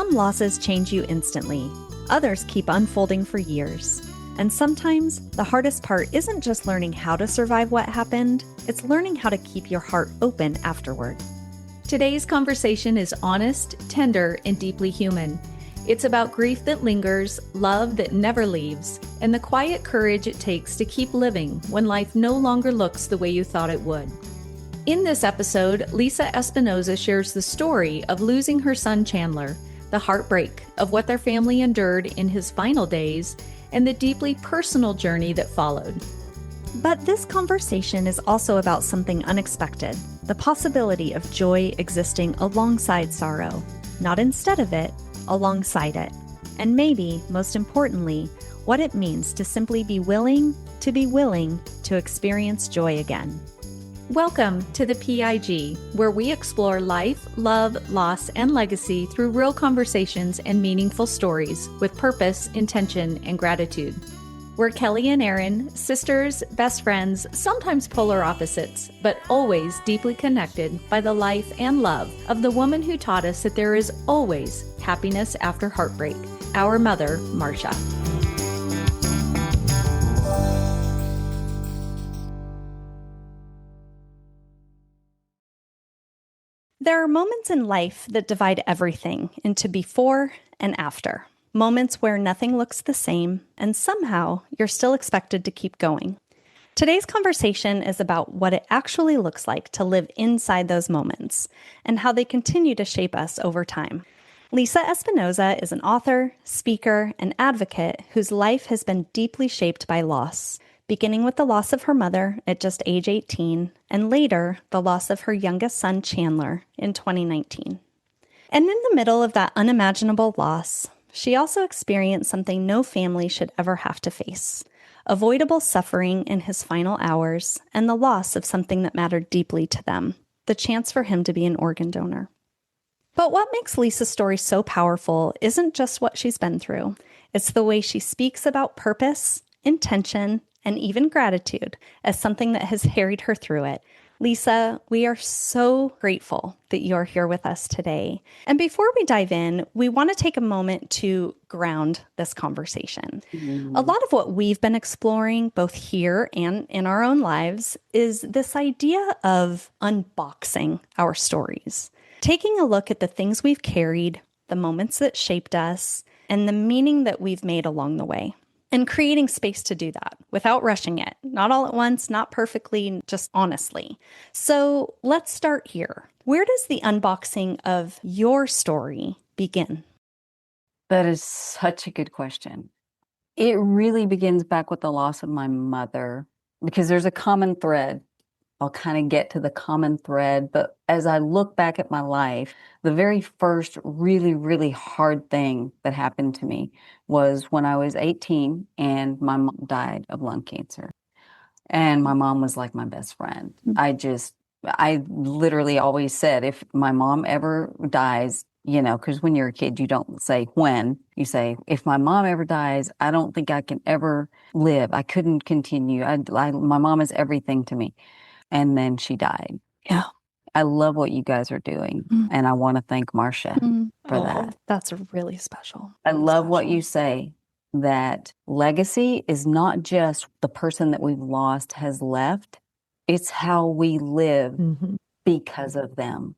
Some losses change you instantly. Others keep unfolding for years. And sometimes the hardest part isn't just learning how to survive what happened, it's learning how to keep your heart open afterward. Today's conversation is honest, tender, and deeply human. It's about grief that lingers, love that never leaves, and the quiet courage it takes to keep living when life no longer looks the way you thought it would. In this episode, Lisa Espinoza shares the story of losing her son Chandler, the heartbreak of what their family endured in his final days, and the deeply personal journey that followed. But this conversation is also about something unexpected, the possibility of joy existing alongside sorrow, not instead of it, alongside it. And maybe, most importantly, what it means to simply be willing to experience joy again. Welcome to the PIG, where we explore life, love, loss, and legacy through real conversations and meaningful stories with purpose, intention, and gratitude. We're Kelly and Erin, sisters, best friends, sometimes polar opposites, but always deeply connected by the life and love of the woman who taught us that there is always happiness after heartbreak, our mother, Marcia. There are moments in life that divide everything into before and after. Moments where nothing looks the same, and somehow you're still expected to keep going. Today's conversation is about what it actually looks like to live inside those moments, and how they continue to shape us over time. Lisa Espinoza is an author, speaker, and advocate whose life has been deeply shaped by loss, beginning with the loss of her mother at just age 18, and later the loss of her youngest son Chandler in 2019. And in the middle of that unimaginable loss, she also experienced something no family should ever have to face: avoidable suffering in his final hours and the loss of something that mattered deeply to them, the chance for him to be an organ donor. But what makes Lisa's story so powerful isn't just what she's been through. It's the way she speaks about purpose, intention, and even gratitude as something that has carried her through it. Lisa, we are so grateful that you're here with us today. And before we dive in, we want to take a moment to ground this conversation. A lot of what we've been exploring, both here and in our own lives, is this idea of unboxing our stories. Taking a look at the things we've carried, the moments that shaped us, and the meaning that we've made along the way. And creating space to do that without rushing it. Not all at once, not perfectly, just honestly. So let's start here. Where does the unboxing of your story begin? That is such a good question. It really begins back with the loss of my mother, because there's a common thread. I'll kind of get to the common thread, but as I look back at my life, the very first really, really hard thing that happened to me was when I was 18 and my mom died of lung cancer. And my mom was like my best friend. I literally always said, if my mom ever dies, because when you're a kid, you don't say when, you say, if my mom ever dies, I don't think I can ever live. I couldn't continue. My mom is everything to me. And then she died. Yeah. I love what you guys are doing. And I want to thank Marcia for that. That's really special. I love what you say, that legacy is not just the person that we've lost has left. It's how we live because of them.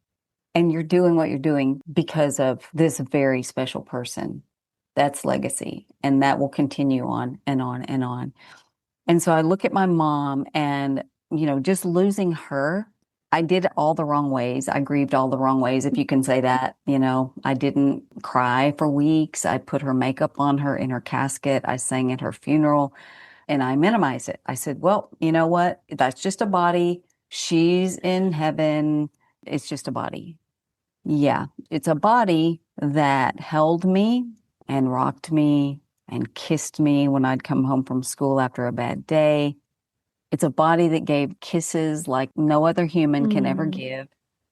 And you're doing what you're doing because of this very special person. That's legacy. And that will continue on and on and on. And so I look at my mom and, just losing her, I did all the wrong ways. I grieved all the wrong ways, if you can say that. I didn't cry for weeks. I put her makeup on her in her casket. I sang at her funeral and I minimized it. I said, well, you know what? That's just a body. She's in heaven. It's just a body. Yeah, it's a body that held me and rocked me and kissed me when I'd come home from school after a bad day. It's a body that gave kisses like no other human can ever give.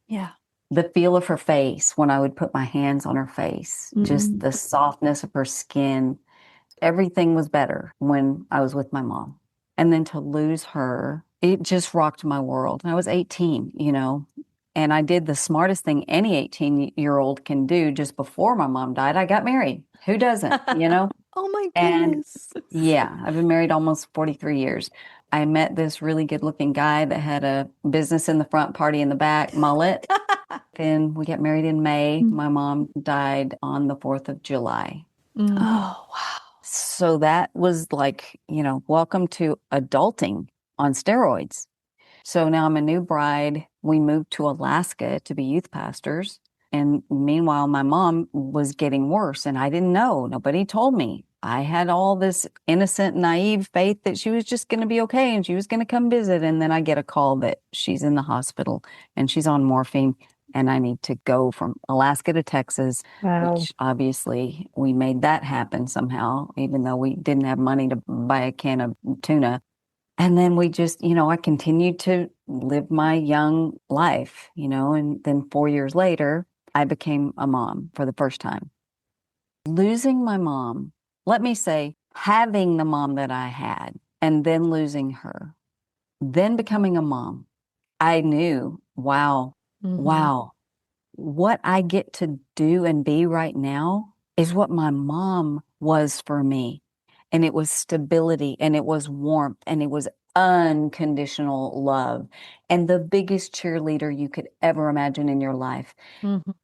Yeah. The feel of her face when I would put my hands on her face, just the softness of her skin. Everything was better when I was with my mom. And then to lose her, it just rocked my world. And I was 18, And I did the smartest thing any 18-year-old can do just before my mom died. I got married. Who doesn't, you know? Oh my And goodness. yeah, I've been married almost 43 years. I met this really good looking guy that had a business in the front, party in the back, mullet. Then we got married in May. My mom died on the 4th of July. Oh, wow. So that was like, welcome to adulting on steroids. So now I'm a new bride. We moved to Alaska to be youth pastors. And meanwhile, my mom was getting worse and I didn't know. Nobody told me. I had all this innocent, naive faith that she was just going to be okay and she was going to come visit. And then I get a call that she's in the hospital and she's on morphine and I need to go from Alaska to Texas, which obviously we made that happen somehow, even though we didn't have money to buy a can of tuna. And then we just, I continued to live my young life, and then 4 years later, I became a mom for the first time. Losing my mom, let me say, having the mom that I had and then losing her, then becoming a mom, I knew, wow, what I get to do and be right now is what my mom was for me. And it was stability and it was warmth and it was unconditional love and the biggest cheerleader you could ever imagine in your life.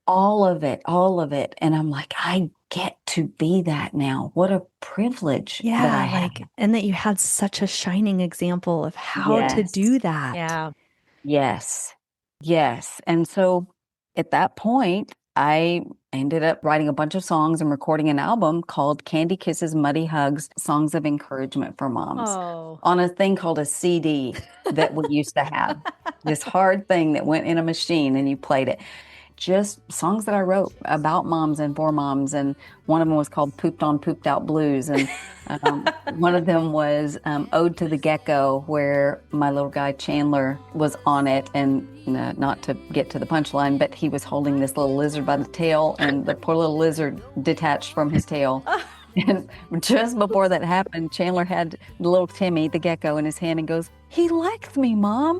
All of it, all of it. And I'm like, I get to be that now. What a privilege that I have. And that you had such a shining example of how to Yes. do that. Yeah. Yes. Yes. And so at that point, I ended up writing a bunch of songs and recording an album called Candy Kisses, Muddy Hugs, Songs of Encouragement for Moms on a thing called a CD that we used to have. This hard thing that went in a machine and you played it. Just songs that I wrote about moms and for moms. And one of them was called Pooped on Pooped Out Blues. And one of them was Ode to the Gecko, where my little guy Chandler was on it. And not to get to the punchline, but he was holding this little lizard by the tail and the poor little lizard detached from his tail. And just before that happened, Chandler had the little Timmy, the gecko, in his hand and goes, "He likes me, Mom."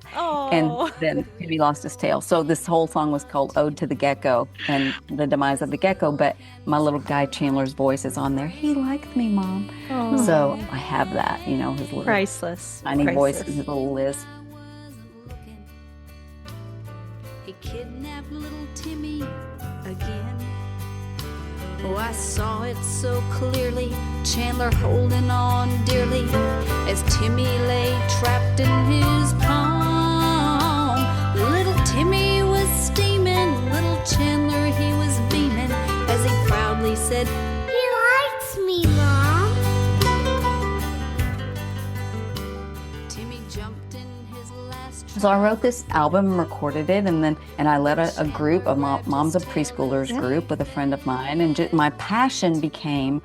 And then Timmy lost his tail. So this whole song was called Ode to the Gecko and the demise of the gecko. But my little guy Chandler's voice is on there. "He likes me, Mom." So I have that, his little Priceless. tiny voice and his little lisp. He kidnapped little Timmy again. Oh, I saw it so clearly, Chandler holding on dearly as Timmy lay trapped in his palm. Little Timmy was steaming, little Chandler, he was beaming as he proudly said, "He likes me, Mom." Timmy jumped in his last. So I wrote this album and recorded it, and I led a group, a Moms of Preschoolers group with a friend of mine, and my passion became,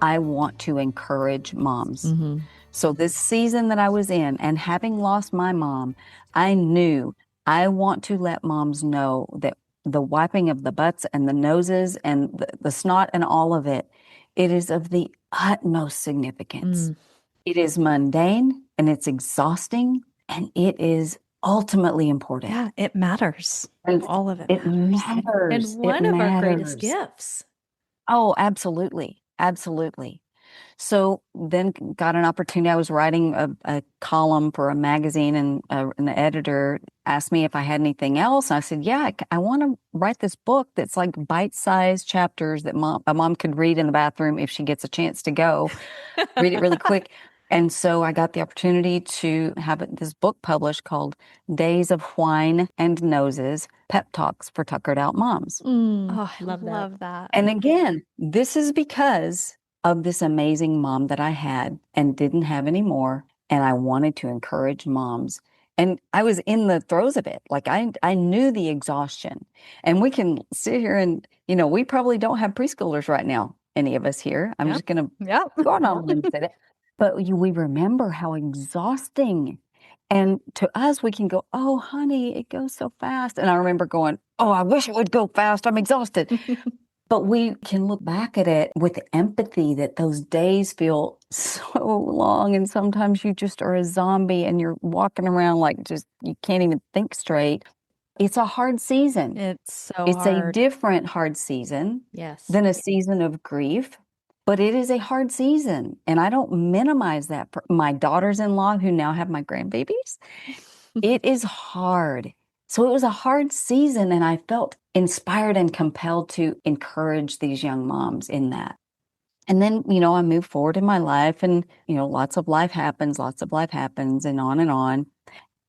I want to encourage moms. So this season that I was in, and having lost my mom, I knew I want to let moms know that the wiping of the butts and the noses and the snot and all of it, it is of the utmost significance. It is mundane and it's exhausting and it is ultimately important. Yeah, it matters. And all of it. It matters. And one of our greatest gifts. Oh, absolutely. Absolutely. So then got an opportunity. I was writing a column for a magazine, and an editor asked me if I had anything else. And I said, yeah, I want to write this book that's like bite-sized chapters that a mom could read in the bathroom if she gets a chance to go. Read it really quick. And so I got the opportunity to have this book published called Days of Whine and Noses, Pep Talks for Tuckered Out Moms. Oh, I love that. And again, this is because of this amazing mom that I had and didn't have anymore. And I wanted to encourage moms. And I was in the throes of it. Like I knew the exhaustion. And we can sit here and, we probably don't have preschoolers right now, any of us here. I'm just going to go on and say that. But we remember how exhausting. And to us, we can go, oh, honey, it goes so fast. And I remember going, oh, I wish it would go fast. I'm exhausted. But we can look back at it with empathy that those days feel so long. And sometimes you just are a zombie and you're walking around like you can't even think straight. It's a hard season. It's so It's a hard. different hard season Yes. than a season of grief, but it is a hard season. And I don't minimize that for my daughters-in-law who now have my grandbabies. It is hard. So it was a hard season, and I felt inspired and compelled to encourage these young moms in that. And then, I move forward in my life and, lots of life happens, and on and on.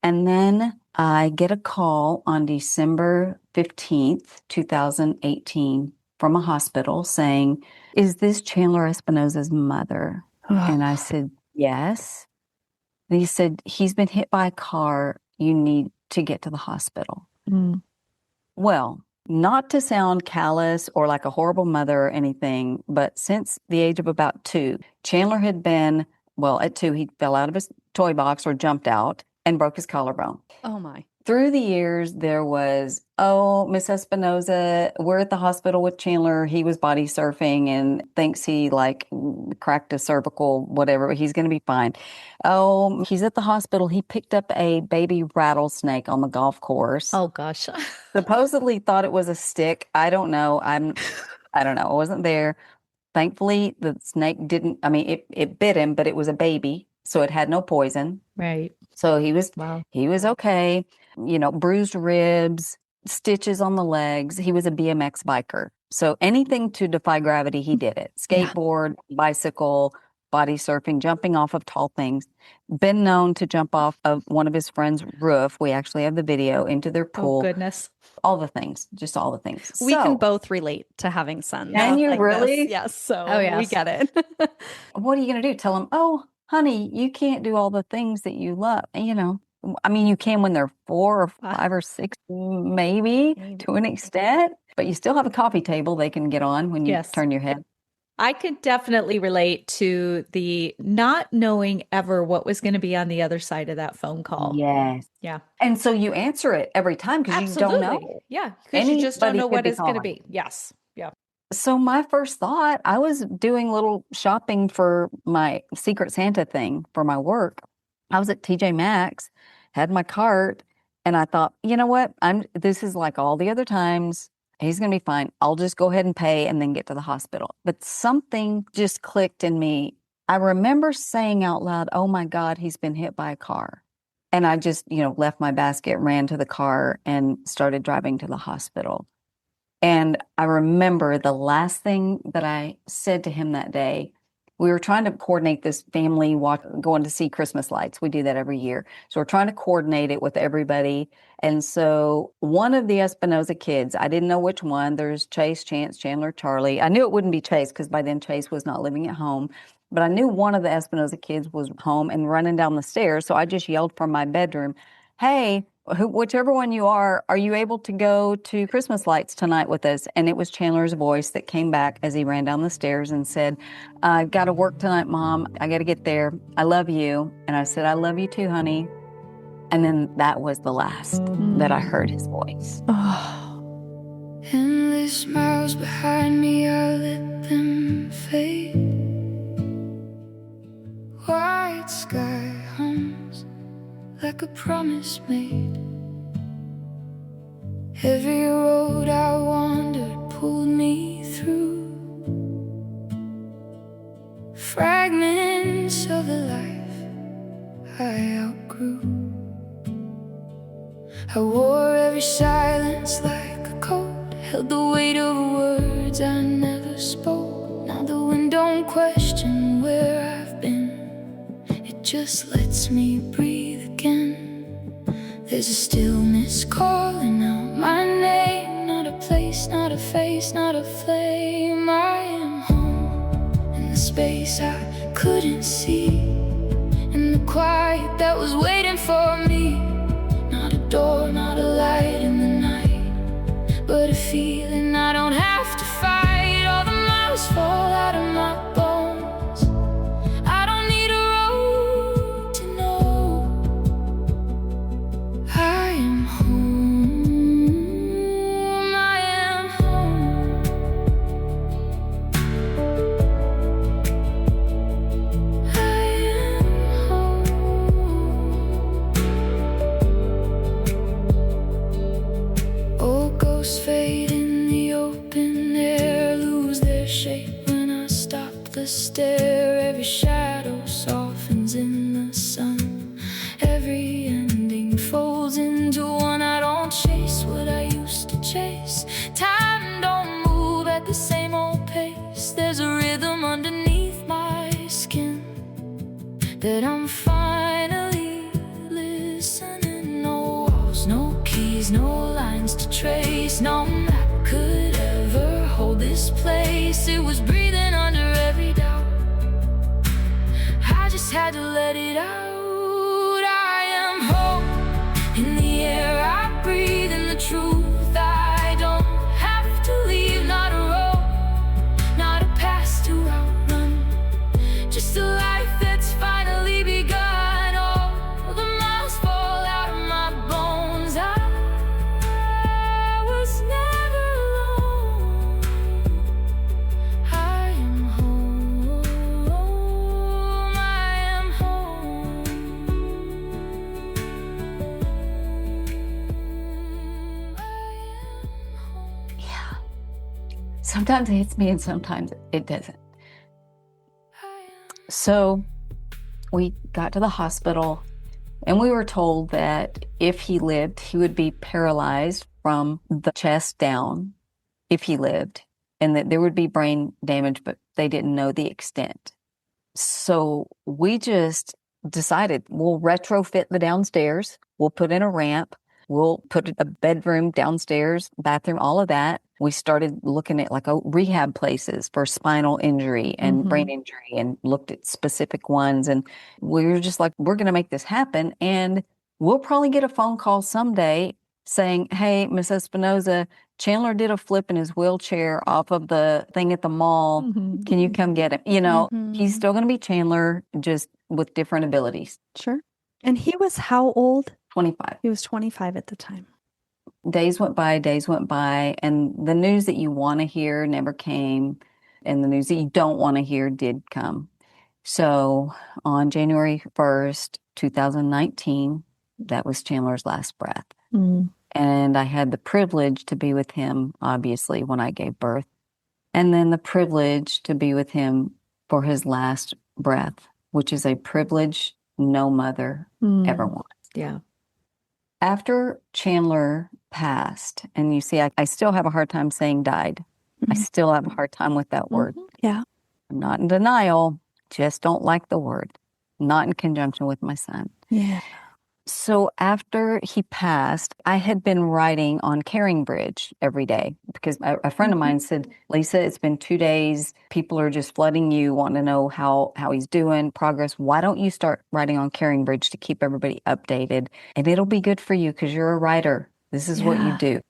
And then I get a call on December 15th, 2018 from a hospital saying, "Is this Chandler Espinoza's mother?" And I said, "Yes." And he said, "He's been hit by a car. You need to get to the hospital." Mm. Well, not to sound callous or like a horrible mother or anything, but since the age of about 2, Chandler had been, at 2, he fell out of his toy box or jumped out and broke his collarbone. Oh my. Through the years, there was, "Oh, Miss Espinoza, we're at the hospital with Chandler. He was body surfing and thinks he cracked a cervical, whatever. He's going to be fine. Oh, he's at the hospital. He picked up a baby rattlesnake on the golf course. Oh gosh. Supposedly thought it was a stick. I don't know. I don't know. I wasn't there. Thankfully, the snake didn't, it bit him, but it was a baby, so it had no poison. Right. So he was Wow. okay. Bruised ribs, stitches on the legs. He was a BMX biker. So anything to defy gravity, he did it. Skateboard, bicycle, body surfing, jumping off of tall things. Been known to jump off of one of his friends' roof. We actually have the video, into their pool. Oh goodness. All the things, just all the things. We can both relate to having sons. Can you like really? This. Yes. So Oh, yes. we get it. What are you going to do? Tell them, "Oh, honey, you can't do all the things that you love." You can when they're 4 or 5 or 6, maybe to an extent, but you still have a coffee table they can get on when you Yes. turn your head. I could definitely relate to the not knowing ever what was going to be on the other side of that phone call. Yes. Yeah. And so you answer it every time because you don't Absolutely. know. Yeah. Because you just don't Anybody know could what be it's going to calling. be. Yes. Yeah. So my first thought, I was doing little shopping for my Secret Santa thing for my work. I was at TJ Maxx, had my cart, and I thought, you know what? This is like all the other times. He's going to be fine. I'll just go ahead and pay and then get to the hospital. But something just clicked in me. I remember saying out loud, "Oh my God, he's been hit by a car." And I just, left my basket, ran to the car, and started driving to the hospital. And I remember the last thing that I said to him that day, we were trying to coordinate this family walk, going to see Christmas lights. We do that every year. So we're trying to coordinate it with everybody. And so one of the Espinoza kids, I didn't know which one. There's Chase, Chance, Chandler, Charlie. I knew it wouldn't be Chase because by then Chase was not living at home. But I knew one of the Espinoza kids was home and running down the stairs. So I just yelled from my bedroom, "Hey, whichever one you are you able to go to Christmas lights tonight with us?" And it was Chandler's voice that came back as he ran down the stairs and said, "I've got to work tonight, Mom. I got to get there. I love you." And I said, "I love you too, honey." And then that was the last that I heard his voice. Endless miles behind me, I let them fade. White sky hums like a promise made. Every road I wandered pulled me through. Fragments of a life I outgrew. I wore every silence like a coat, held the weight of words I never spoke. Now the wind don't question where I've been, it just lets me breathe again. There's a stillness calling out my name, not a place, not a face, not a flame. I am home in the space I couldn't see, in the quiet that was waiting for me. Not a door, not a light in the night, but a feeling I don't have to fight. All the miles fall out of my bones. I don't need a road to know I am home. I am home. I am home. breathless stare. Every shadow softens in the sun. Every ending folds into one. I don't chase what I used to chase. Time don't move at the same old pace. There's a rhythm underneath my skin that I'm finally listening. No walls, no keys, no lines to trace. No map could ever hold this place. It was breathing under every doubt. I just had to let it out. I am home in the air I breathe, in the truth I don't have to leave. Not a road, not a past to outrun, just a life that's finally begun. All the miles fall out of my bones. I was never alone. I am home. I am home. Yeah. Sometimes it hits me and sometimes it doesn't. So we got to the hospital and we were told that if he lived, he would be paralyzed from the chest down if he lived, and that there would be brain damage, but they didn't know the extent. So we just decided we'll retrofit the downstairs. We'll put in a ramp. We'll put a bedroom downstairs, bathroom, all of that. We started looking at like rehab places for spinal injury and brain injury, and looked at specific ones. And we were just like, we're going to make this happen. And we'll probably get a phone call someday saying, hey, Miss Espinoza, Chandler did a flip in his wheelchair off of the thing at the mall. Can you come get him? You know, he's still going to be Chandler, just with different abilities. Sure. And he was how old? 25. He was 25 at the time. Days went by, and the news that you want to hear never came, and the news that you don't want to hear did come. So on January 1st, 2019, that was Chandler's last breath. And I had the privilege to be with him, obviously, when I gave birth, and then the privilege to be with him for his last breath, which is a privilege no mother ever wants. Yeah. After Chandler passed, and you see, I still have a hard time saying died. I still have a hard time with that word. Yeah. I'm not in denial, just don't like the word. Not in conjunction with my son. Yeah. So after he passed, I had been writing on Caring Bridge every day because a friend of mine said, Lisa, it's been 2 days. People are just flooding you, wanting to know how he's doing, progress. Why don't you start writing on Caring Bridge to keep everybody updated? And it'll be good for you because you're a writer. This is what you do.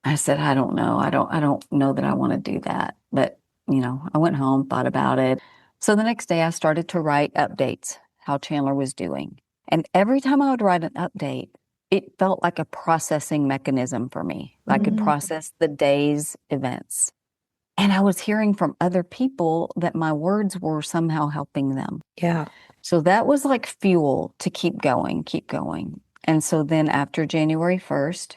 I said, I don't know. I don't know that I want to do that. But, you know, I went home, thought about it. So the next day I started to write updates, how Chandler was doing. And every time I would write an update, it felt like a processing mechanism for me. I could process the day's events. And I was hearing from other people that my words were somehow helping them. Yeah. So that was like fuel to keep going. And so then after January 1st,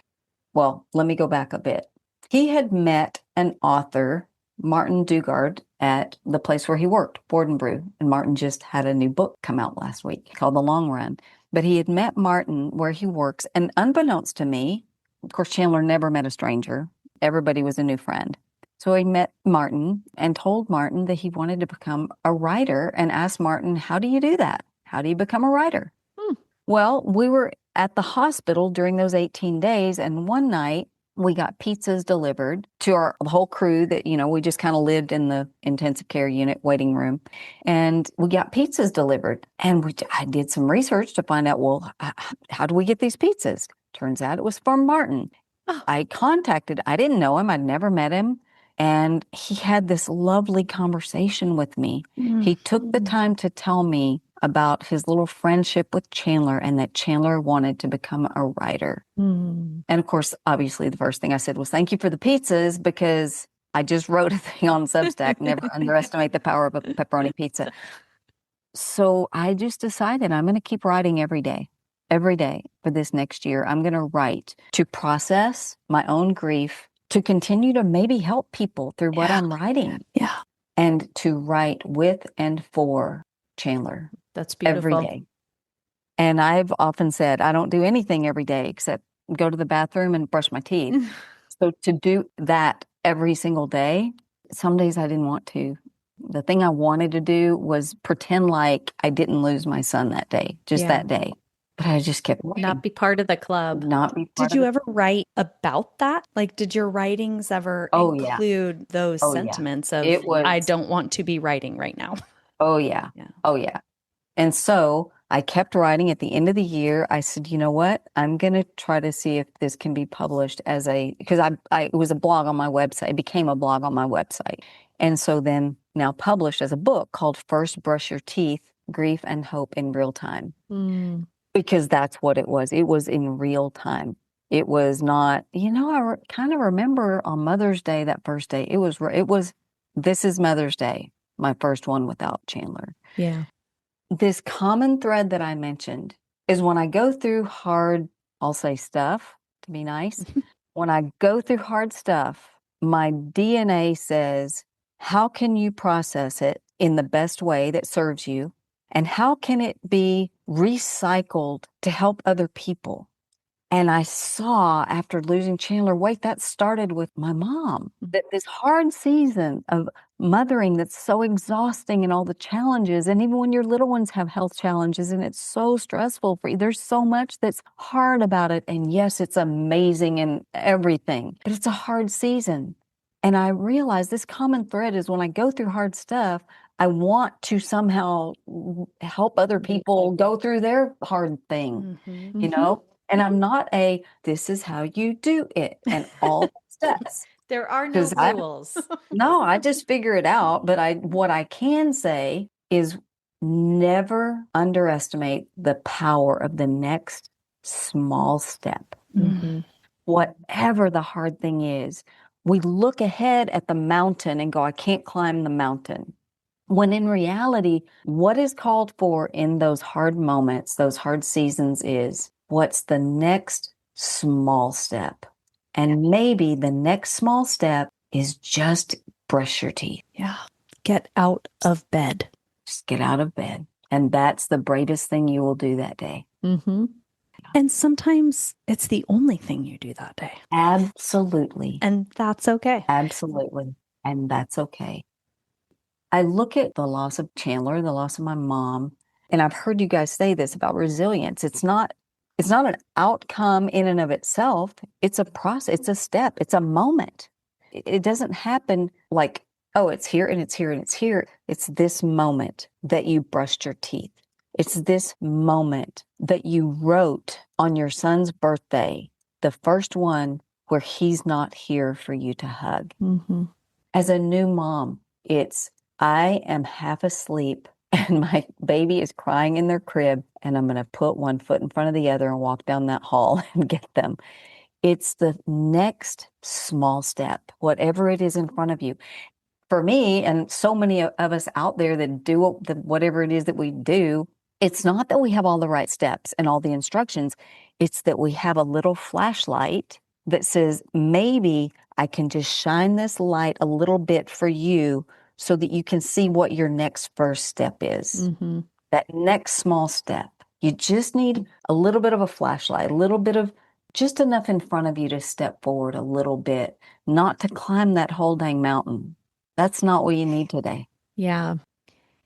well, let me go back a bit. He had met an author, Martin Dugard, at the place where he worked, Board and Brew. And Martin just had a new book come out last week called The Long Run. But he had met Martin where he works. And unbeknownst to me, of course, Chandler never met a stranger. Everybody was a new friend. So he met Martin and told Martin that he wanted to become a writer, and asked Martin, how do you do that? How do you become a writer? Well, we were at the hospital during those 18 days. And one night, we got pizzas delivered to our whole crew that, you know, we just kind of lived in the intensive care unit waiting room. And we got pizzas delivered. And I did some research to find out, well, how do we get these pizzas? Turns out it was from Martin. I didn't know him. I'd never met him. And he had this lovely conversation with me. He took the time to tell me about his little friendship with Chandler, and that Chandler wanted to become a writer. And of course, obviously, the first thing I said was, thank you for the pizzas, because I just wrote a thing on Substack, never underestimate the power of a pepperoni pizza. So I just decided I'm going to keep writing every day for this next year. I'm going to write to process my own grief, to continue to maybe help people through what I'm writing. Yeah. and to write with and for Chandler That's every beautiful. day. And I've often said, I don't do anything every day except go to the bathroom and brush my teeth. So to do that every single day, some days I didn't want to. The thing I wanted to do was pretend like I didn't lose my son that day, just that day. But I just kept writing. Not be part of the club. Not be part Did you ever write about that? Like, did your writings ever include those sentiments of, I don't want to be writing right now? Oh, yeah. Oh, yeah. And so I kept writing. At the end of the year, I said, you know what? I'm going to try to see if this can be published as because it was a blog on my website. It became a blog on my website. And so then now published as a book called First Brush Your Teeth, Grief and Hope in Real Time. Because that's what it was. It was in real time. It was not, I kind of remember on Mother's Day, that first day, it was, this is Mother's Day, my first one without Chandler. Yeah. This common thread that I mentioned is when I go through hard, I'll say stuff to be nice. When I go through hard stuff, my DNA says, how can you process it in the best way that serves you? And how can it be recycled to help other people? And I saw after losing Chandler, wait, that started with my mom. That this hard season of mothering that's so exhausting and all the challenges, and even when your little ones have health challenges and it's so stressful for you, there's so much that's hard about it. And yes, it's amazing and everything, but it's a hard season. And I realized this common thread is when I go through hard stuff, I want to somehow help other people go through their hard thing, And I'm not this is how you do it and all steps. There are no rules. No, I just figure it out. But what I can say is never underestimate the power of the next small step. Whatever the hard thing is, we look ahead at the mountain and go, I can't climb the mountain. When in reality, what is called for in those hard moments, those hard seasons is, what's the next small step? And maybe the next small step is just brush your teeth. Yeah. Get out of bed. Just get out of bed. And that's the bravest thing you will do that day. And sometimes it's the only thing you do that day. Absolutely. And that's okay. Absolutely. And that's okay. I look at the loss of Chandler, the loss of my mom, and I've heard you guys say this about resilience. It's not an outcome in and of itself. It's a process. It's a step. It's a moment. It doesn't happen like, oh, it's here and it's here and it's here. It's this moment that you brushed your teeth. It's this moment that you wrote on your son's birthday, the first one where he's not here for you to hug. As a new mom, I am half asleep and my baby is crying in their crib and I'm going to put one foot in front of the other and walk down that hall and get them. It's the next small step, whatever it is in front of you. For me, and so many of us out there that do whatever it is that we do, it's not that we have all the right steps and all the instructions. It's that we have a little flashlight that says, maybe I can just shine this light a little bit for you so that you can see what your next first step is. That next small step. You just need a little bit of a flashlight, a little bit of just enough in front of you to step forward a little bit, not to climb that whole dang mountain. That's not what you need today. Yeah.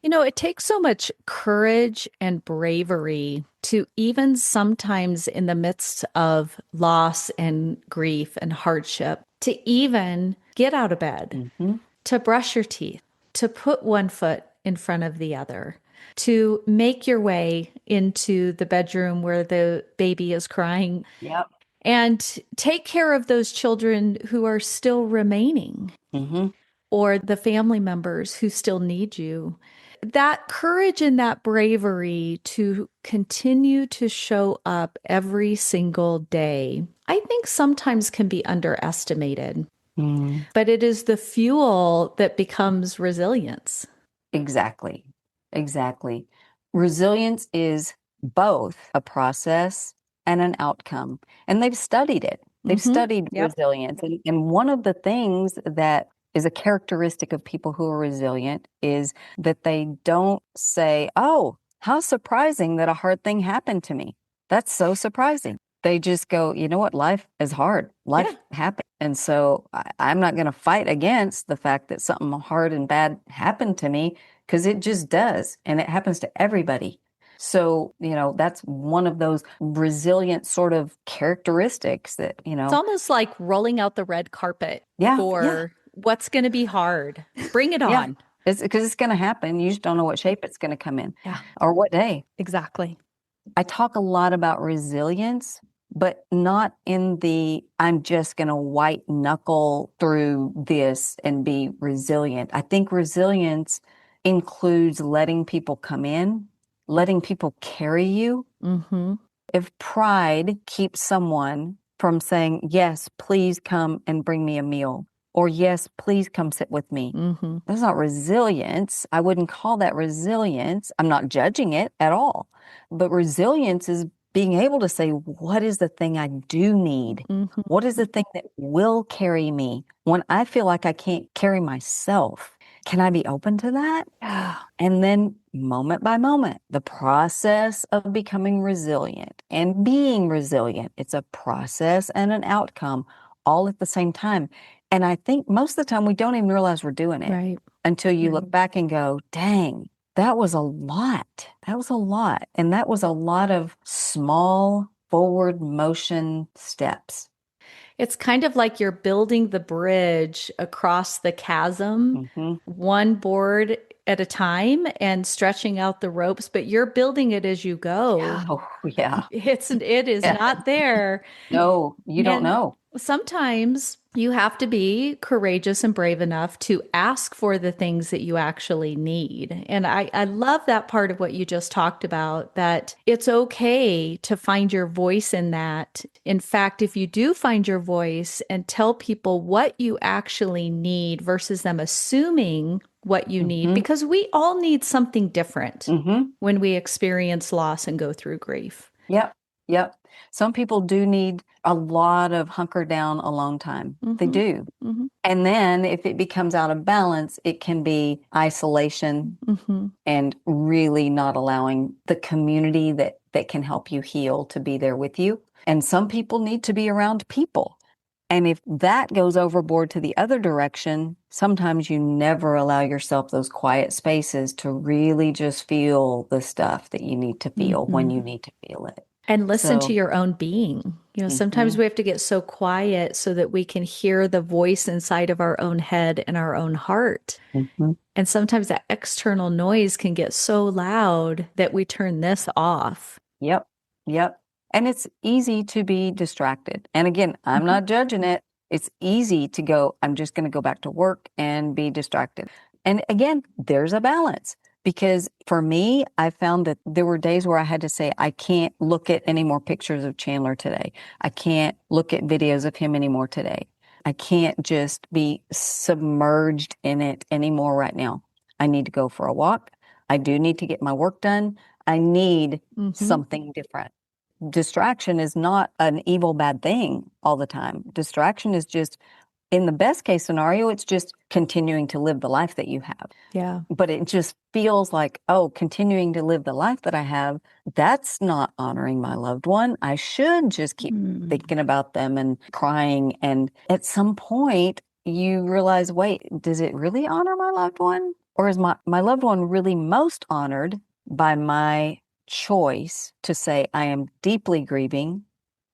It takes so much courage and bravery to even sometimes in the midst of loss and grief and hardship, to even get out of bed, to brush your teeth, to put one foot in front of the other, to make your way into the bedroom where the baby is crying. And take care of those children who are still remaining or the family members who still need you. That courage and that bravery to continue to show up every single day, I think sometimes can be underestimated. But it is the fuel that becomes resilience. Exactly. Resilience is both a process and an outcome. And they've studied it. They've studied resilience. And one of the things that is a characteristic of people who are resilient is that they don't say, oh, how surprising that a hard thing happened to me. That's so surprising. They just go, you know what? Life is hard. Life happened. And so I'm not going to fight against the fact that something hard and bad happened to me, because it just does. And it happens to everybody. So, that's one of those resilient sort of characteristics that, It's almost like rolling out the red carpet Yeah. for what's going to be hard. Bring it Yeah. on. It's because it's going to happen. You just don't know what shape it's going to come in. Yeah. Or what day. Exactly. I talk a lot about resilience, but not in the I'm just going to white knuckle through this and be resilient. I think resilience includes letting people come in, letting people carry you. Mm-hmm. If pride keeps someone from saying, yes, please come and bring me a meal, or yes, please come sit with me. Mm-hmm. That's not resilience. I wouldn't call that resilience. I'm not judging it at all. But resilience is being able to say, what is the thing I do need? Mm-hmm. What is the thing that will carry me when I feel like I can't carry myself? Can I be open to that? Yeah. And then moment by moment, the process of becoming resilient and being resilient, it's a process and an outcome all at the same time. And I think most of the time we don't even realize we're doing it Right. until you look back and go, dang, that was a lot. That was a lot. And that was a lot of small forward motion steps. It's kind of like you're building the bridge across the chasm, one board at a time, and stretching out the ropes, but you're building it as you go. Oh, yeah. It is not there. No, you don't And know. sometimes you have to be courageous and brave enough to ask for the things that you actually need. And I love that part of what you just talked about, that it's okay to find your voice in that. In fact, if you do find your voice and tell people what you actually need versus them assuming what you need, because we all need something different when we experience loss and go through grief. Yep. Yep. Some people do need a lot of hunker down alone time. They do. And then if it becomes out of balance, it can be isolation and really not allowing the community that can help you heal to be there with you. And some people need to be around people. And if that goes overboard to the other direction, sometimes you never allow yourself those quiet spaces to really just feel the stuff that you need to feel when you need to feel it. And listen to your own being. Sometimes we have to get so quiet so that we can hear the voice inside of our own head and our own heart. And sometimes that external noise can get so loud that we turn this off. Yep. Yep. And it's easy to be distracted. And again, I'm not judging it. It's easy to go, I'm just going to go back to work and be distracted. And again, there's a balance. Because for me, I found that there were days where I had to say, I can't look at any more pictures of Chandler today. I can't look at videos of him anymore today. I can't just be submerged in it anymore right now. I need to go for a walk. I do need to get my work done. I need something different. Distraction is not an evil, bad thing all the time. Distraction is just, in the best case scenario, it's just continuing to live the life that you have. Yeah. But it just feels like, oh, continuing to live the life that I have, that's not honoring my loved one. I should just keep thinking about them and crying. And at some point, you realize, wait, does it really honor my loved one? Or is my loved one really most honored by my choice to say, I am deeply grieving.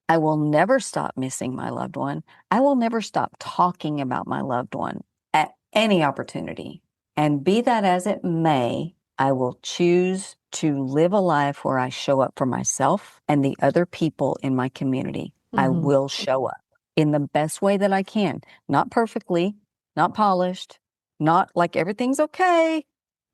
I will never stop missing my loved one. I will never stop talking about my loved one at any opportunity. And be that as it may, I will choose to live a life where I show up for myself and the other people in my community. I will show up in the best way that I can. Not perfectly, not polished, not like everything's okay,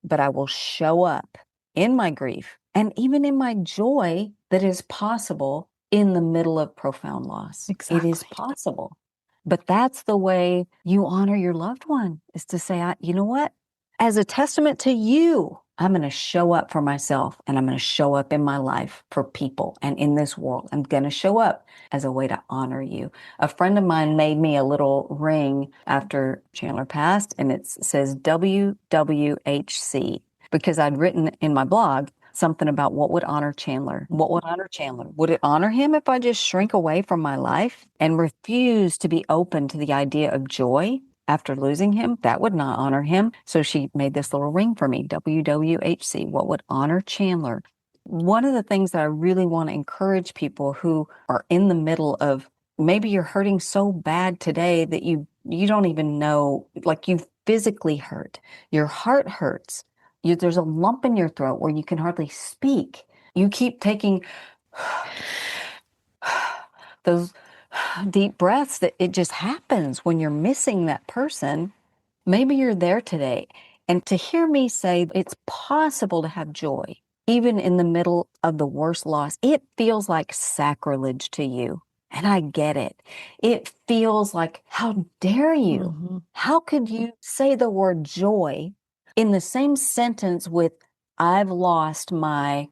but I will show up in my grief and even in my joy that is possible in the middle of profound loss. Exactly. It is possible. But that's the way you honor your loved one, is to say, you know what? As a testament to you, I'm going to show up for myself, and I'm going to show up in my life for people and in this world. I'm going to show up as a way to honor you. A friend of mine made me a little ring after Chandler passed, and it says WWHC, because I'd written in my blog something about what would honor Chandler. What would honor Chandler? Would it honor him if I just shrink away from my life and refuse to be open to the idea of joy? After losing him, that would not honor him. So she made this little ring for me, WWHC, what would honor Chandler. One of the things that I really want to encourage people who are in the middle of, maybe you're hurting so bad today that you don't even know, like you physically hurt. Your heart hurts. There's a lump in your throat where you can hardly speak. You keep taking those deep breaths that it just happens when you're missing that person. Maybe you're there today. And to hear me say it's possible to have joy, even in the middle of the worst loss, it feels like sacrilege to you. And I get it. It feels like, how dare you? Mm-hmm. How could you say the word joy in the same sentence with, I've lost my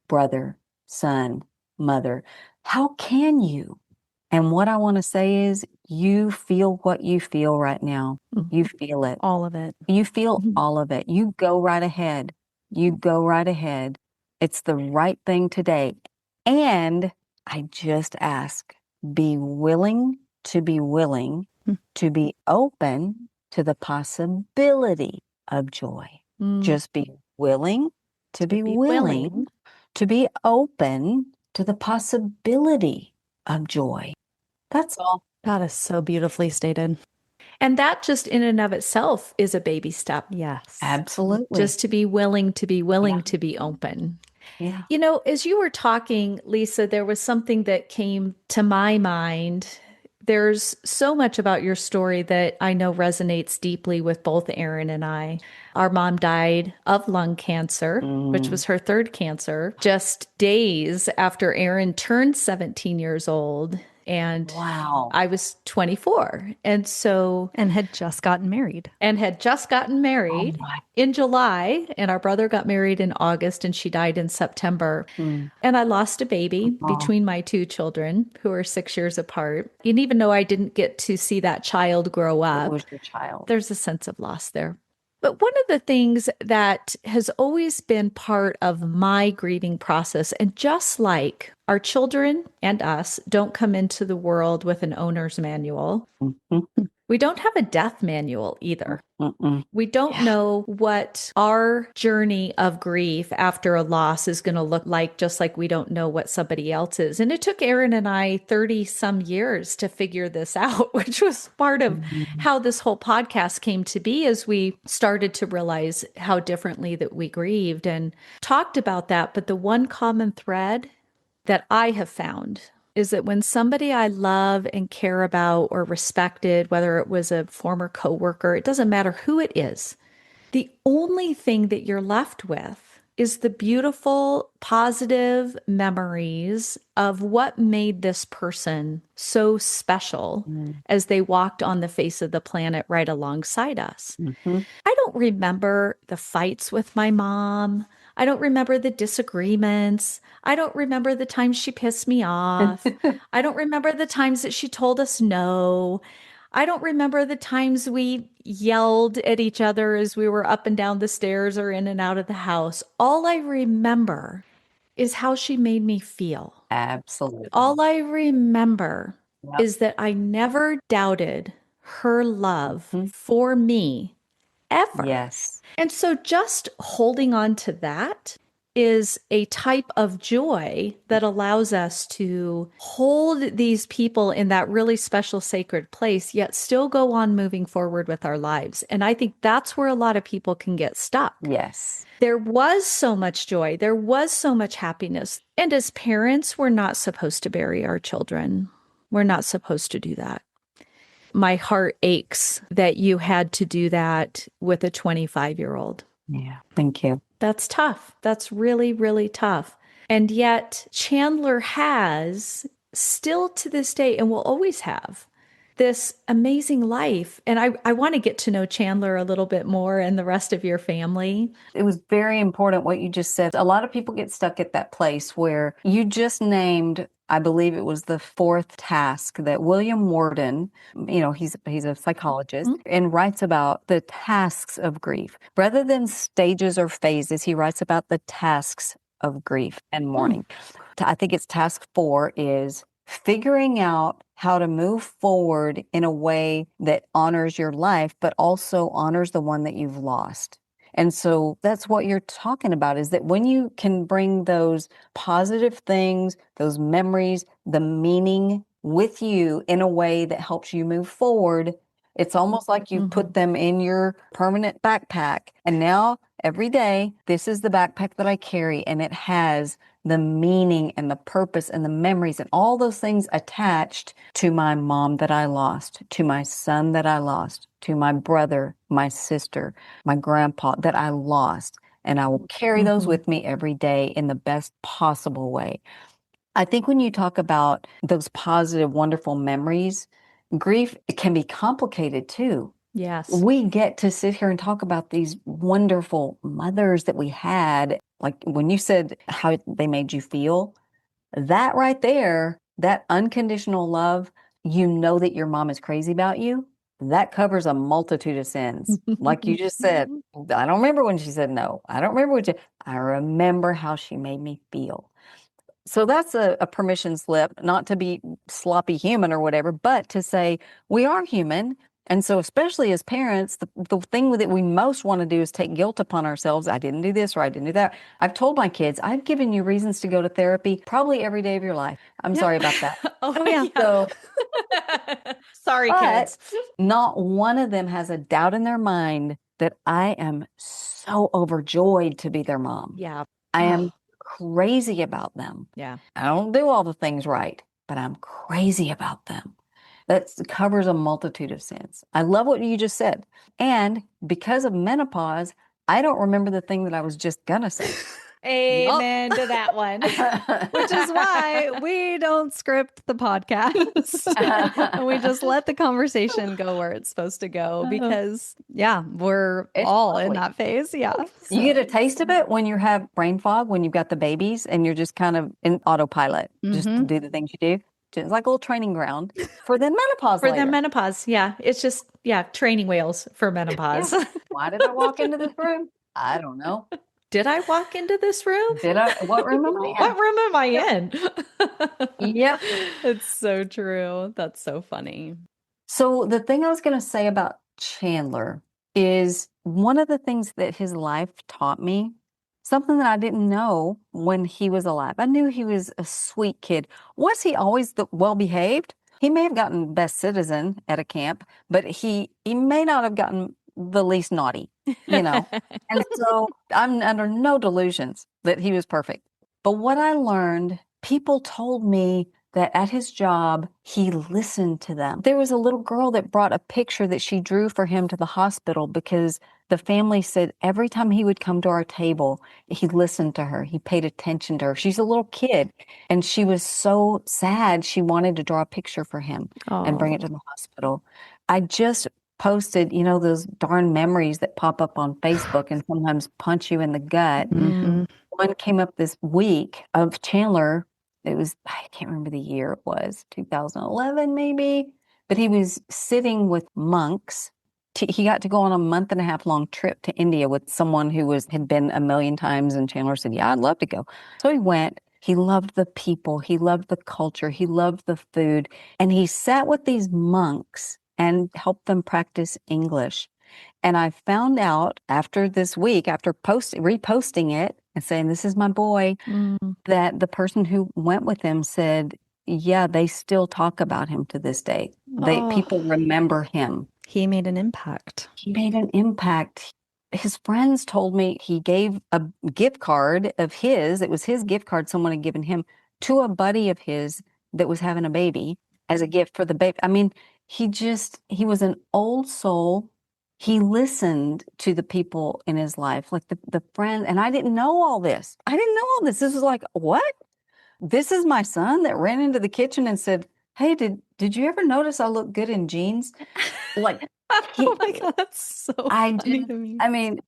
brother, son, mother? How can you? And what I want to say is, you feel what you feel right now. Mm-hmm. You feel it. All of it. You feel all of it. You go right ahead. You go right ahead. It's the right thing today. And I just ask, be willing, to be open to the possibility of joy. Just be willing to be willing, to be open to the possibility of joy. That's all. That is so beautifully stated. And that just in and of itself is a baby step. Yes. Absolutely. Just to be willing to be open. Yeah. You know, as you were talking, Lisa, there was something that came to my mind. There's so much about your story that I know resonates deeply with both Erin and I. Our mom died of lung cancer, which was her third cancer, just days after Erin turned 17 years old. And wow. I was 24. And had just gotten married. In July. And our brother got married in August, and she died in September. And I lost a baby between my two children, who are 6 years apart. And even though I didn't get to see that child grow up, it was your child. There's a sense of loss there. But one of the things that has always been part of my grieving process, and just like our children and us don't come into the world with an owner's manual, we don't have a death manual either. We don't know what our journey of grief after a loss is going to look like, just like we don't know what somebody else's. And it took Erin and I 30 some years to figure this out, which was part of how this whole podcast came to be, as we started to realize how differently that we grieved and talked about that. But the one common thread that I have found is that when somebody I love and care about or respected, whether it was a former coworker, it doesn't matter who it is, the only thing that you're left with is the beautiful, positive memories of what made this person so special as they walked on the face of the planet right alongside us. I don't remember the fights with my mom. I don't remember the disagreements. I don't remember the times she pissed me off. I don't remember the times that she told us no. I don't remember the times we yelled at each other as we were up and down the stairs or in and out of the house. All I remember is how she made me feel. Absolutely. All I remember is that I never doubted her love for me ever. Yes. And so just holding on to that is a type of joy that allows us to hold these people in that really special sacred place, yet still go on moving forward with our lives. And I think that's where a lot of people can get stuck. Yes. There was so much joy. There was so much happiness. And as parents, we're not supposed to bury our children. We're not supposed to do that. My heart aches that you had to do that with a 25-year-old. Yeah. Thank you. That's tough. That's really, really tough. And yet Chandler has still to this day, and will always have, this amazing life. And I want to get to know Chandler a little bit more and the rest of your family. It was very important what you just said. A lot of people get stuck at that place where you just named, I believe it was the fourth task that William Worden, he's a psychologist, and writes about the tasks of grief. Rather than stages or phases, he writes about the tasks of grief and mourning. I think it's task 4 is figuring out how to move forward in a way that honors your life, but also honors the one that you've lost. And so that's what you're talking about, is that when you can bring those positive things, those memories, the meaning with you in a way that helps you move forward, it's almost like you put them in your permanent backpack. And now every day, this is the backpack that I carry, and it has the meaning and the purpose and the memories and all those things attached to my mom that I lost, to my son that I lost, to my brother, my sister, my grandpa that I lost. And I will carry those with me every day in the best possible way. I think when you talk about those positive, wonderful memories, grief, it can be complicated too. Yes. We get to sit here and talk about these wonderful mothers that we had. Like when you said how they made you feel, that right there, that unconditional love, you know that your mom is crazy about you. That covers a multitude of sins. Like you just said, I don't remember when she said no. I don't remember I remember how she made me feel. So that's a permission slip, not to be sloppy human or whatever, but to say we are human. And so especially as parents, the thing that we most want to do is take guilt upon ourselves. I didn't do this or I didn't do that. I've told my kids, I've given you reasons to go to therapy probably every day of your life. I'm sorry about that. Oh, yeah. So, sorry, kids. Not one of them has a doubt in their mind that I am so overjoyed to be their mom. Yeah. I am crazy about them. Yeah. I don't do all the things right, but I'm crazy about them. That covers a multitude of sins. I love what you just said. And because of menopause, I don't remember the thing that I was just going to say. Amen to that one. Which is why we don't script the podcast. And we just let the conversation go where it's supposed to go because, we're all in that phase. Yeah. So. You get a taste of it when you have brain fog, when you've got the babies and you're just kind of in autopilot, just to do the things you do. It's like a little training ground for the menopause. For the menopause. Yeah. It's just, training wheels for menopause. Yeah. Why did I walk into this room? I don't know. Did I walk into this room? Did I? What room am I in? What room am I in? Yep. It's so true. That's so funny. So the thing I was going to say about Chandler is one of the things that his life taught me, something that I didn't know when he was alive. I knew he was a sweet kid. Was he always well-behaved? He may have gotten best citizen at a camp, but he may not have gotten the least naughty, And so I'm under no delusions that he was perfect. But what I learned, people told me that at his job, he listened to them. There was a little girl that brought a picture that she drew for him to the hospital because the family said every time he would come to our table, he listened to her. He paid attention to her. She's a little kid, and she was so sad. She wanted to draw a picture for him and bring it to the hospital. I just posted, those darn memories that pop up on Facebook and sometimes punch you in the gut. Mm-hmm. One came up this week of Chandler. It was, I can't remember the year it was, 2011 maybe, but he was sitting with monks. He got to go on a 1.5 month long trip to India with someone who had been a million times, and Chandler said, yeah, I'd love to go. So he went. He loved the people. He loved the culture. He loved the food. And he sat with these monks and helped them practice English. And I found out after this week, after reposting it and saying, this is my boy, that the person who went with him said, yeah, they still talk about him to this day. People remember him. He made an impact. He made an impact. His friends told me he gave a gift card of his. It was his gift card someone had given him to a buddy of his that was having a baby as a gift for the baby. I mean, he was an old soul. He listened to the people in his life, like the friend. And I didn't know all this. This was like, what? This is my son that ran into the kitchen and said, hey, did Did you ever notice I look good in jeans? Like, Oh my God, that's so I funny just, to me. I mean,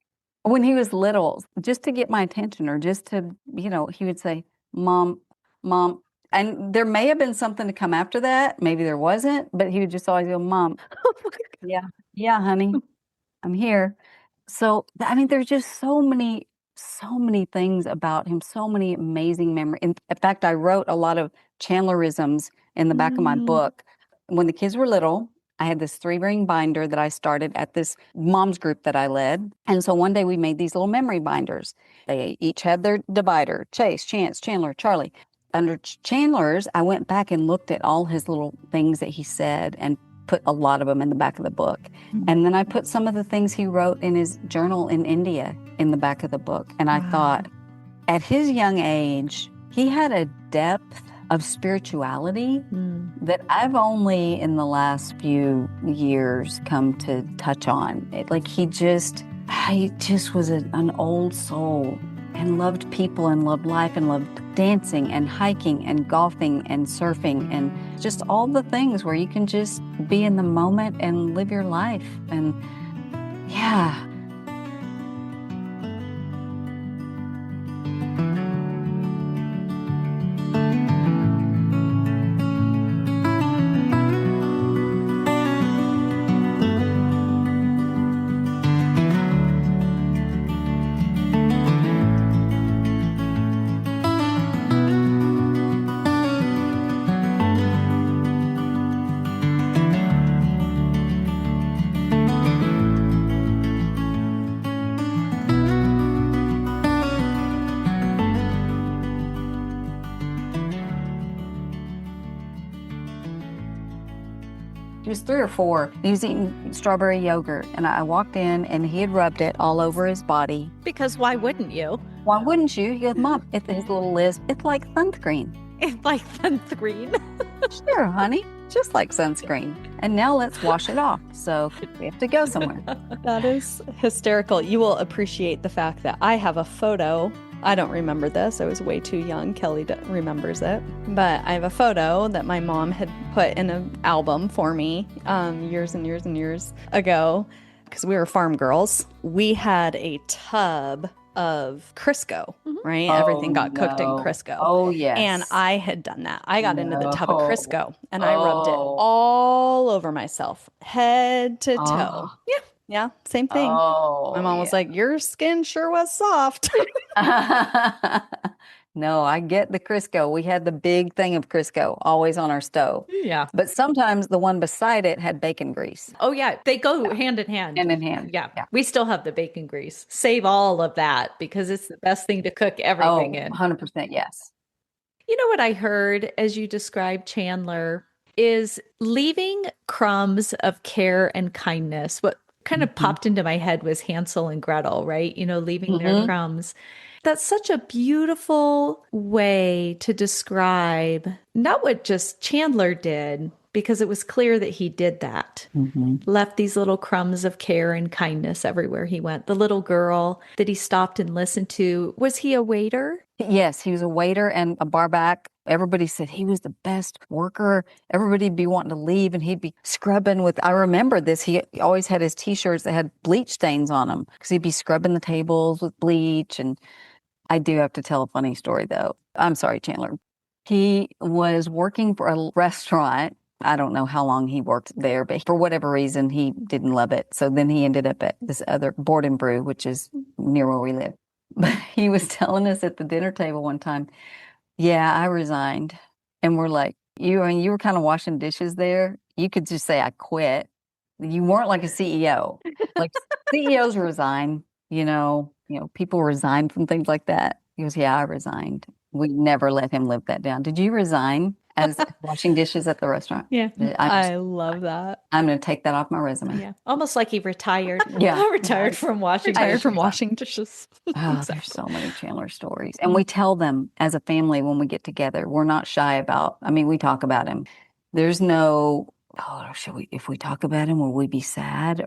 when he was little, just to get my attention or just to, he would say, Mom, Mom. And there may have been something to come after that. Maybe there wasn't, but he would just always go, Mom. Yeah. Yeah, honey, I'm here. So, I mean, there's just so many things about him, so many amazing memories. In fact, I wrote a lot of Chandlerisms in the back of my Mm. book. When the kids were little, I had this 3-ring binder that I started at this mom's group that I led. And so one day we made these little memory binders. They each had their divider: Chase, Chance, Chandler, Charlie. Under Chandler's, I went back and looked at all his little things that he said and put a lot of them in the back of the book. And then I put some of the things he wrote in his journal in India in the back of the book. And I thought, at his young age, he had a depth of spirituality that I've only in the last few years come to touch on. He just was an old soul and loved people and loved life and loved dancing and hiking and golfing and surfing and just all the things where you can just be in the moment and live your life. And yeah. He was 3 or 4. He was eating strawberry yogurt, and I walked in, and he had rubbed it all over his body. Because why wouldn't you? Why wouldn't you? He goes, Mom, it's his little lisp. It's like sunscreen. It's like sunscreen. Sure, honey, just like sunscreen. And now let's wash it off. So we have to go somewhere. That is hysterical. You will appreciate the fact that I have a photo. I don't remember this. I was way too young. Kelly remembers it. But I have a photo that my mom had put in an album for me years and years and years ago because we were farm girls. We had a tub of Crisco, right? Everything got cooked in Crisco. Oh, yes. And I had done that. I got into the tub of Crisco and I rubbed it all over myself, head to toe. Yeah. Yeah, same thing. My mom was like, your skin sure was soft. No, I get the Crisco. We had the big thing of Crisco always on our stove. Yeah. But sometimes the one beside it had bacon grease. Oh, yeah. They go hand in hand. Hand in hand. Yeah. We still have the bacon grease. Save all of that because it's the best thing to cook everything in. 100% yes. You know what I heard as you described Chandler is leaving crumbs of care and kindness. What kind of popped into my head was Hansel and Gretel, right? Leaving their crumbs. That's such a beautiful way to describe not what just Chandler did, because it was clear that he did that. Left these little crumbs of care and kindness everywhere he went. The little girl that he stopped and listened to, was he a waiter? Yes, he was a waiter and a barback. Everybody said he was the best worker. Everybody'd be wanting to leave and he'd be scrubbing with, I remember this, he always had his t-shirts that had bleach stains on them because he'd be scrubbing the tables with bleach. And I do have to tell a funny story though. I'm sorry, Chandler. He was working for a restaurant. I don't know how long he worked there, but for whatever reason, he didn't love it. So then he ended up at this other Board and Brew, which is near where we live. But he was telling us at the dinner table one time, yeah, I resigned. And we're like, you were kind of washing dishes there. You could just say, I quit. You weren't like a CEO. Like CEOs resign, people resign from things like that. He goes, yeah, I resigned. We never let him live that down. Did you resign as washing dishes at the restaurant? Yeah. I love that. I'm going to take that off my resume. Yeah. Almost like he retired. Yeah. Retired from washing dishes. Oh, there's so many Chandler stories. And we tell them as a family when we get together. We're not shy about, we talk about him. There's no, if we talk about him, will we be sad?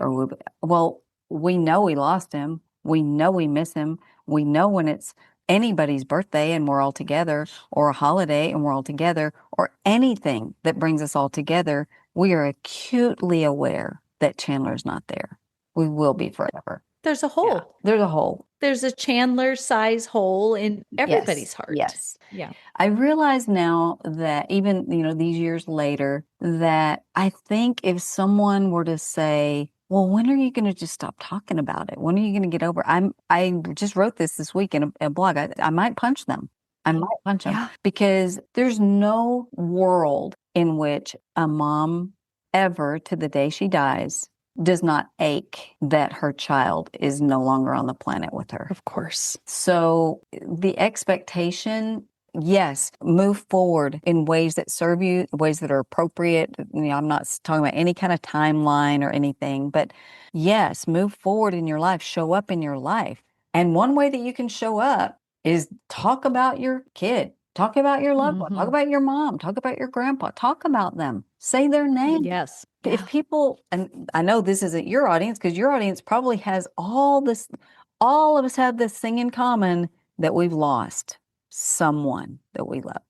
Well, we know we lost him. We know we miss him. We know when it's anybody's birthday and we're all together, or a holiday and we're all together, or anything that brings us all together, we are acutely aware that Chandler's not there. We will be forever. There's a hole. Yeah, there's a hole. There's a Chandler size hole in everybody's heart. Yes. Yeah. I realize now that even, these years later, that I think if someone were to say, well, when are you going to just stop talking about it? When are you going to get over it? I just wrote this week in a blog. I might punch them. I might punch them because there's no world in which a mom ever to the day she dies does not ache that her child is no longer on the planet with her. Of course. So the expectation, yes, move forward in ways that serve you, ways that are appropriate. I'm not talking about any kind of timeline or anything, but yes, move forward in your life, show up in your life. And one way that you can show up is talk about your kid, talk about your loved one, talk about your mom, talk about your grandpa, talk about them, say their name. Yes. If people, and I know this isn't your audience because your audience probably has all this, all of us have this thing in common that we've lost someone that we love.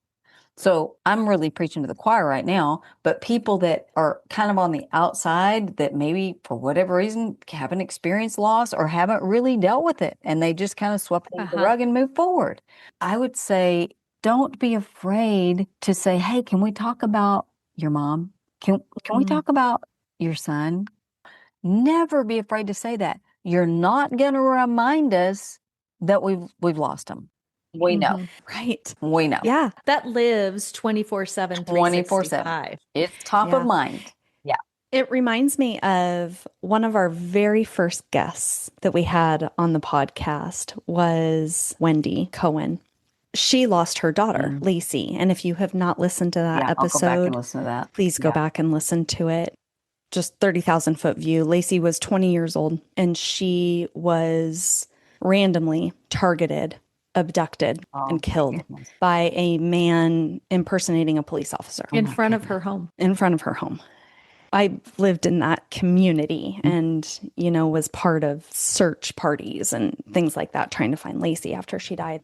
So I'm really preaching to the choir right now, but people that are kind of on the outside that maybe for whatever reason haven't experienced loss or haven't really dealt with it and they just kind of swept under the rug and move forward. I would say, don't be afraid to say, hey, can we talk about your mom? Can we talk about your son? Never be afraid to say that. You're not going to remind us that we've lost them. We know. Right. We know. Yeah. That lives 24/7, 365. It's top of mind. Yeah. It reminds me of one of our very first guests that we had on the podcast was Wendy Cohen. She lost her daughter, Lacey. And if you have not listened to that episode, I'll go back and listen to that. Please go back and listen to it. Just 30,000 foot view. Lacey was 20 years old and she was randomly targeted, abducted, and killed by a man impersonating a police officer. In front of her home. In front of her home. I lived in that community and, was part of search parties and things like that, trying to find Lacey after she died.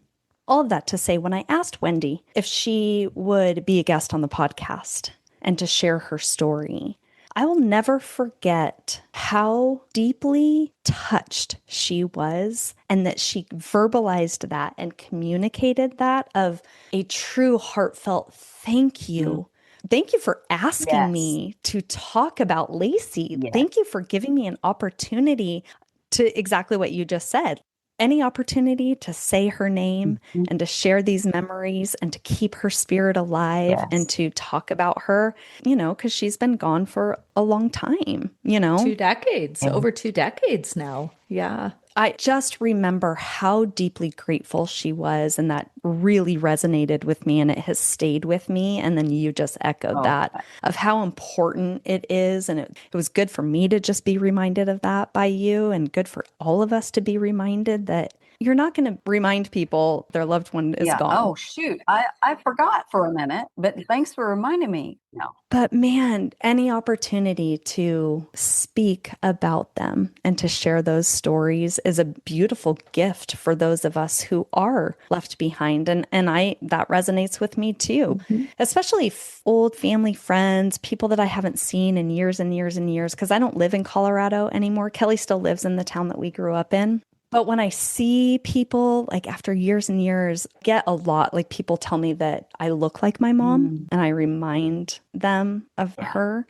All of that to say, when I asked Wendy if she would be a guest on the podcast and to share her story, I will never forget how deeply touched she was and that she verbalized that and communicated that of a true heartfelt thank you. Thank you for asking me to talk about Lacey. Thank you for giving me an opportunity to exactly what you just said. Any opportunity to say her name and to share these memories and to keep her spirit alive and to talk about her, because she's been gone for a long time, 2 decades, over 2 decades now. Yeah. I just remember how deeply grateful she was, and that really resonated with me and it has stayed with me. And then you just echoed that of how important it is. And it was good for me to just be reminded of that by you, and good for all of us to be reminded that you're not going to remind people their loved one is gone. Oh, shoot. I forgot for a minute, but thanks for reminding me. No. But man, any opportunity to speak about them and to share those stories is a beautiful gift for those of us who are left behind. And that resonates with me too, especially old family friends, people that I haven't seen in years and years and years, because I don't live in Colorado anymore. Kelly still lives in the town that we grew up in. But when I see people, like after years and years, get a lot, like people tell me that I look like my mom and I remind them of her.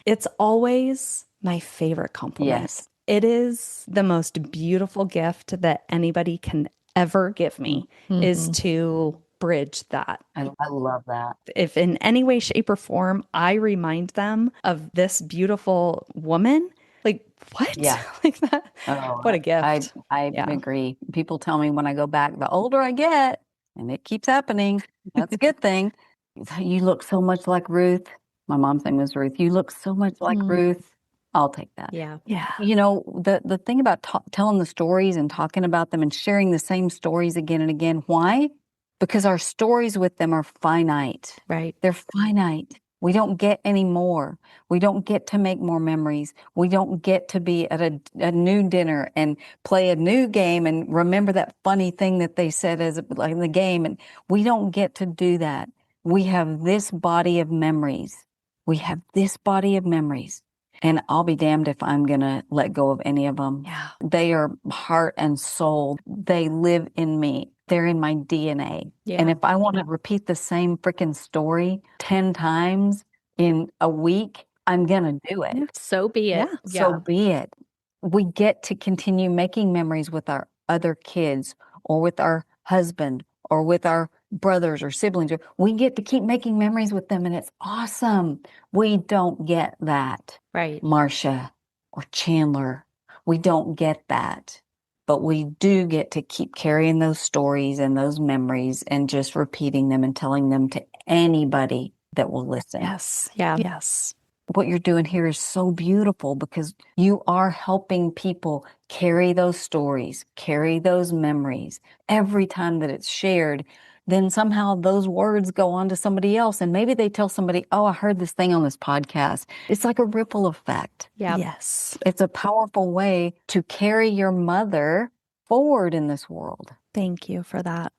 It's always my favorite compliment. Yes. It is the most beautiful gift that anybody can ever give me is to bridge that. I love that. If in any way, shape, or form, I remind them of this beautiful woman, like, what? Yeah. Like that. Oh, What a gift. I agree. People tell me when I go back, the older I get, and it keeps happening, that's a good thing. You look so much like Ruth. My mom's name was Ruth. You look so much like Ruth. I'll take that. Yeah. Yeah. The thing about telling the stories and talking about them and sharing the same stories again and again. Why? Because our stories with them are finite. Right. They're finite. We don't get any more. We don't get to make more memories. We don't get to be at a new dinner and play a new game and remember that funny thing that they said as like in the game. And we don't get to do that. We have this body of memories. We have this body of memories. And I'll be damned if I'm going to let go of any of them. Yeah. They are heart and soul. They live in me. They're in my DNA. Yeah. And if I want to repeat the same freaking story 10 times in a week, I'm going to do it. So be it. So be it. We get to continue making memories with our other kids or with our husband or with our brothers or siblings. We get to keep making memories with them, and it's awesome. We don't get that, Right. Marcia or Chandler. We don't get that. But we do get to keep carrying those stories and those memories and just repeating them and telling them to anybody that will listen. Yes. Yeah. Yes. What you're doing here is so beautiful because you are helping people carry those stories, carry those memories. Every time that it's shared, then somehow those words go on to somebody else. And maybe they tell somebody, oh, I heard this thing on this podcast. It's like a ripple effect. Yeah. Yes. It's a powerful way to carry your mother forward in this world. Thank you for that.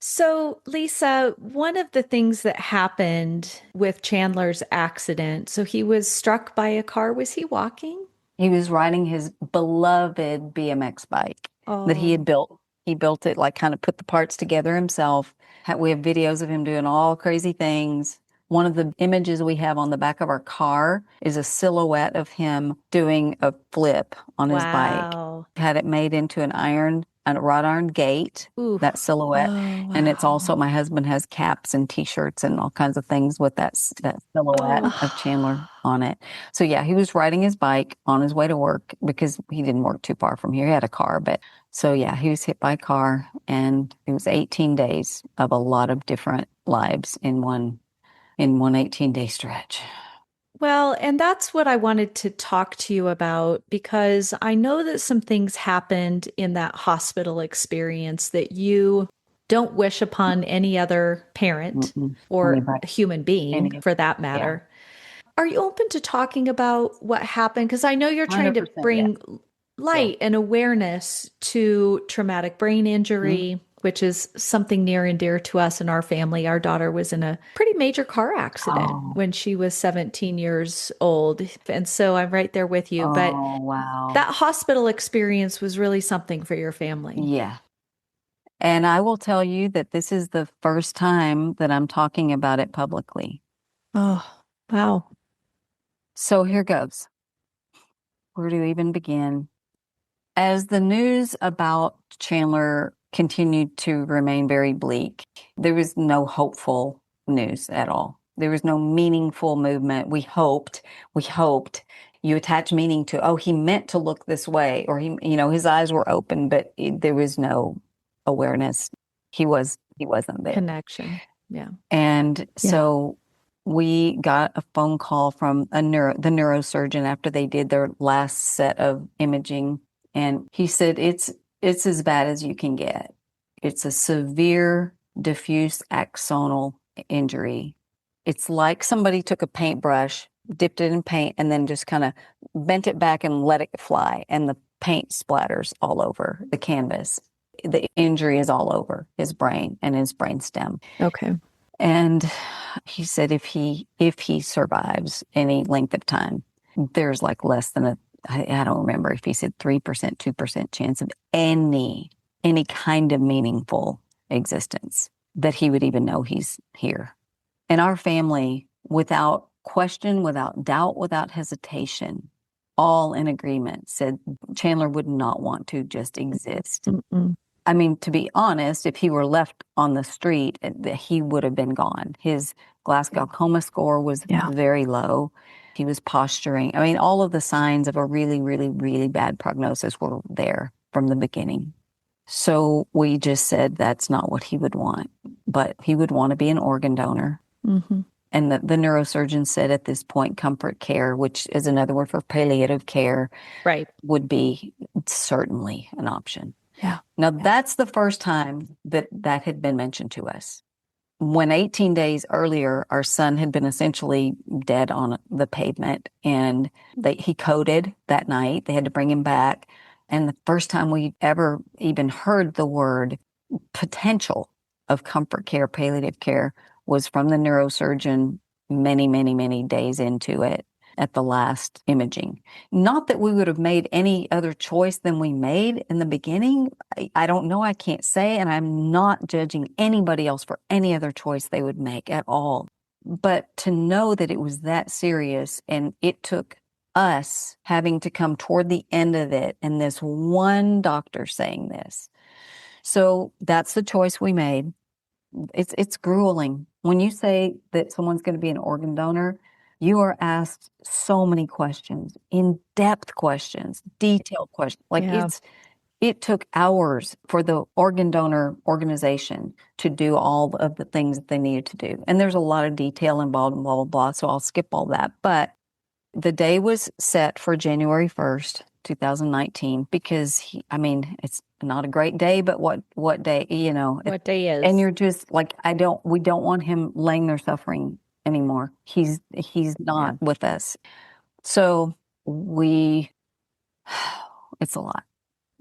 So, Lisa, one of the things that happened with Chandler's accident, so he was struck by a car. Was he walking? He was riding his beloved BMX bike that he had built. He built it, like kind of put the parts together himself. We have videos of him doing all crazy things. One of the images we have on the back of our car is a silhouette of him doing a flip on his bike. Had it made into a wrought iron gate, that silhouette. And it's also, my husband has caps and t-shirts and all kinds of things with that silhouette of Chandler on it. So yeah, he was riding his bike on his way to work because he didn't work too far from here. He had a car, but so yeah, he was hit by a car, and it was 18 days of a lot of different lives in one 18-day stretch. Well, and that's what I wanted to talk to you about, because I know that some things happened in that hospital experience that you don't wish upon any other parent or human being for that matter. Yeah. Are you open to talking about what happened? Because I know you're trying to bring light and awareness to traumatic brain injury, which is something near and dear to us and our family. Our daughter was in a pretty major car accident when she was 17 years old. And so I'm right there with you. But that hospital experience was really something for your family. Yeah. And I will tell you that this is the first time that I'm talking about it publicly. Oh, wow. So here goes. Where to even begin? As the news about Chandler continued to remain very bleak, there was no hopeful news at all. There was no meaningful movement. We hoped. You attach meaning to, oh, he meant to look this way, or his eyes were open, but there was no awareness. He wasn't there. Connection. Yeah. And so we got a phone call from the neurosurgeon after they did their last set of imaging. And he said, it's as bad as you can get. It's a severe diffuse axonal injury. It's like somebody took a paintbrush, dipped it in paint, and then just kind of bent it back and let it fly. And the paint splatters all over the canvas. The injury is all over his brain and his brainstem. Okay. And he said if he survives any length of time, there's like less than I don't remember if he said 3%, 2% chance of any kind of meaningful existence that he would even know he's here. And our family, without question, without doubt, without hesitation, all in agreement, said Chandler would not want to just exist. Mm-mm. I mean, to be honest, if he were left on the street, he would have been gone. His Glasgow coma score was very low. He was posturing. I mean, all of the signs of a really, really, really bad prognosis were there from the beginning. So we just said that's not what he would want, but he would want to be an organ donor. Mm-hmm. And the neurosurgeon said at this point, comfort care, which is another word for palliative care, would be certainly an option. Yeah. Now, that's the first time that had been mentioned to us. when 18 days earlier, our son had been essentially dead on the pavement, and he coded that night. They had to bring him back. And the first time we ever even heard the word potential of comfort care, palliative care, was from the neurosurgeon many, many, many days into it at the last imaging. Not that we would have made any other choice than we made in the beginning. I don't know. I can't say, and I'm not judging anybody else for any other choice they would make at all. But to know that it was that serious, and it took us having to come toward the end of it, and this one doctor saying this. So that's the choice we made. It's grueling. When you say that someone's going to be an organ donor, you are asked so many questions, in-depth questions, detailed questions. Like it took hours for the organ donor organization to do all of the things that they needed to do. And there's a lot of detail involved and blah, blah, blah. So I'll skip all that. But the day was set for January 1st, 2019, because it's not a great day, but what day, What day is? and you're just like, we don't want him laying there suffering anymore. He's not with us. So it's a lot.